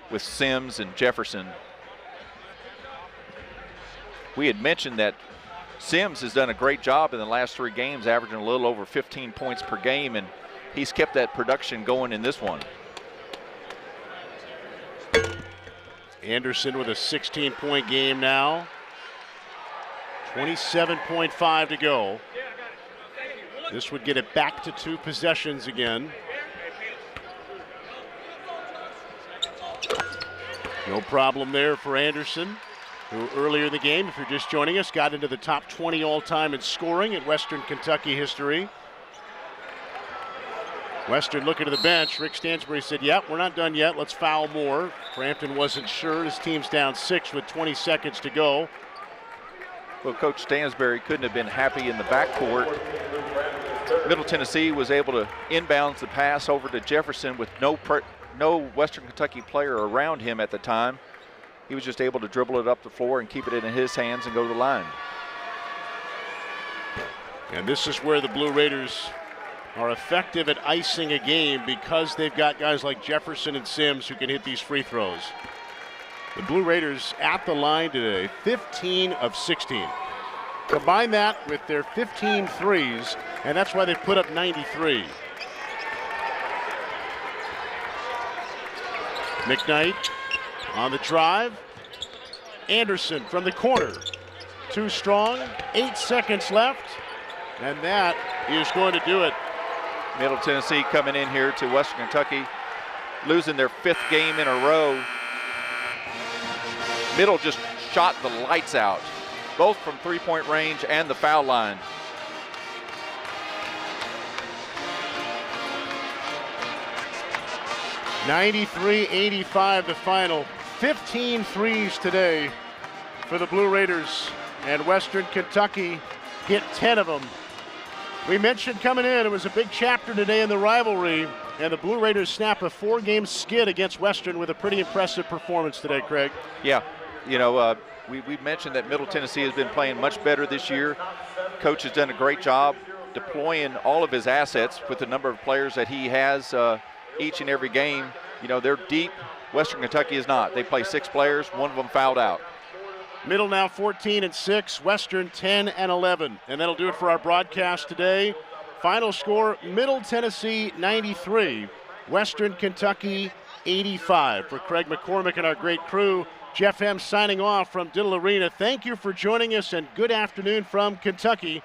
with Sims and Jefferson. We had mentioned that Sims has done a great job in the last 3 games, averaging a little over 15 points per game, and he's kept that production going in this one. Anderson with a 16-point game now. 27.5 to go. This would get it back to 2 possessions again. No problem there for Anderson, who earlier in the game, if you're just joining us, got into the top 20 all-time in scoring in Western Kentucky history. Western looking to the bench. Rick Stansbury said, yep, we're not done yet. Let's foul more. Frampton wasn't sure. His team's down 6 with 20 seconds to go. Well, Coach Stansbury couldn't have been happy in the backcourt. Middle Tennessee was able to inbounds the pass over to Jefferson with no Western Kentucky player around him at the time. He was just able to dribble it up the floor and keep it in his hands and go to the line. And this is where the Blue Raiders are effective at icing a game, because they've got guys like Jefferson and Sims who can hit these free throws. The Blue Raiders at the line today, 15 of 16. Combine that with their 15 threes, and that's why they put up 93. McKnight on the drive. Anderson from the corner. Too strong, 8 seconds left, and that is going to do it. Middle Tennessee coming in here to Western Kentucky, losing their 5th game in a row. Middle just shot the lights out, both from 3-point range and the foul line. (93-85) the final. 15 threes today for the Blue Raiders, and Western Kentucky hit 10 of them. We mentioned coming in, it was a big chapter today in the rivalry, and the Blue Raiders snap a 4-game skid against Western with a pretty impressive performance today, Craig. Yeah, you know, we mentioned that Middle Tennessee has been playing much better this year. Coach has done a great job deploying all of his assets with the number of players that he has each and every game. You know, they're deep. Western Kentucky is not. They play 6 players, 1 of them fouled out. Middle now 14-6, Western 10-11. And that'll do it for our broadcast today. Final score, Middle Tennessee 93, Western Kentucky 85. For Craig McCormick and our great crew, Jeff M. signing off from Diddle Arena. Thank you for joining us, and good afternoon from Kentucky.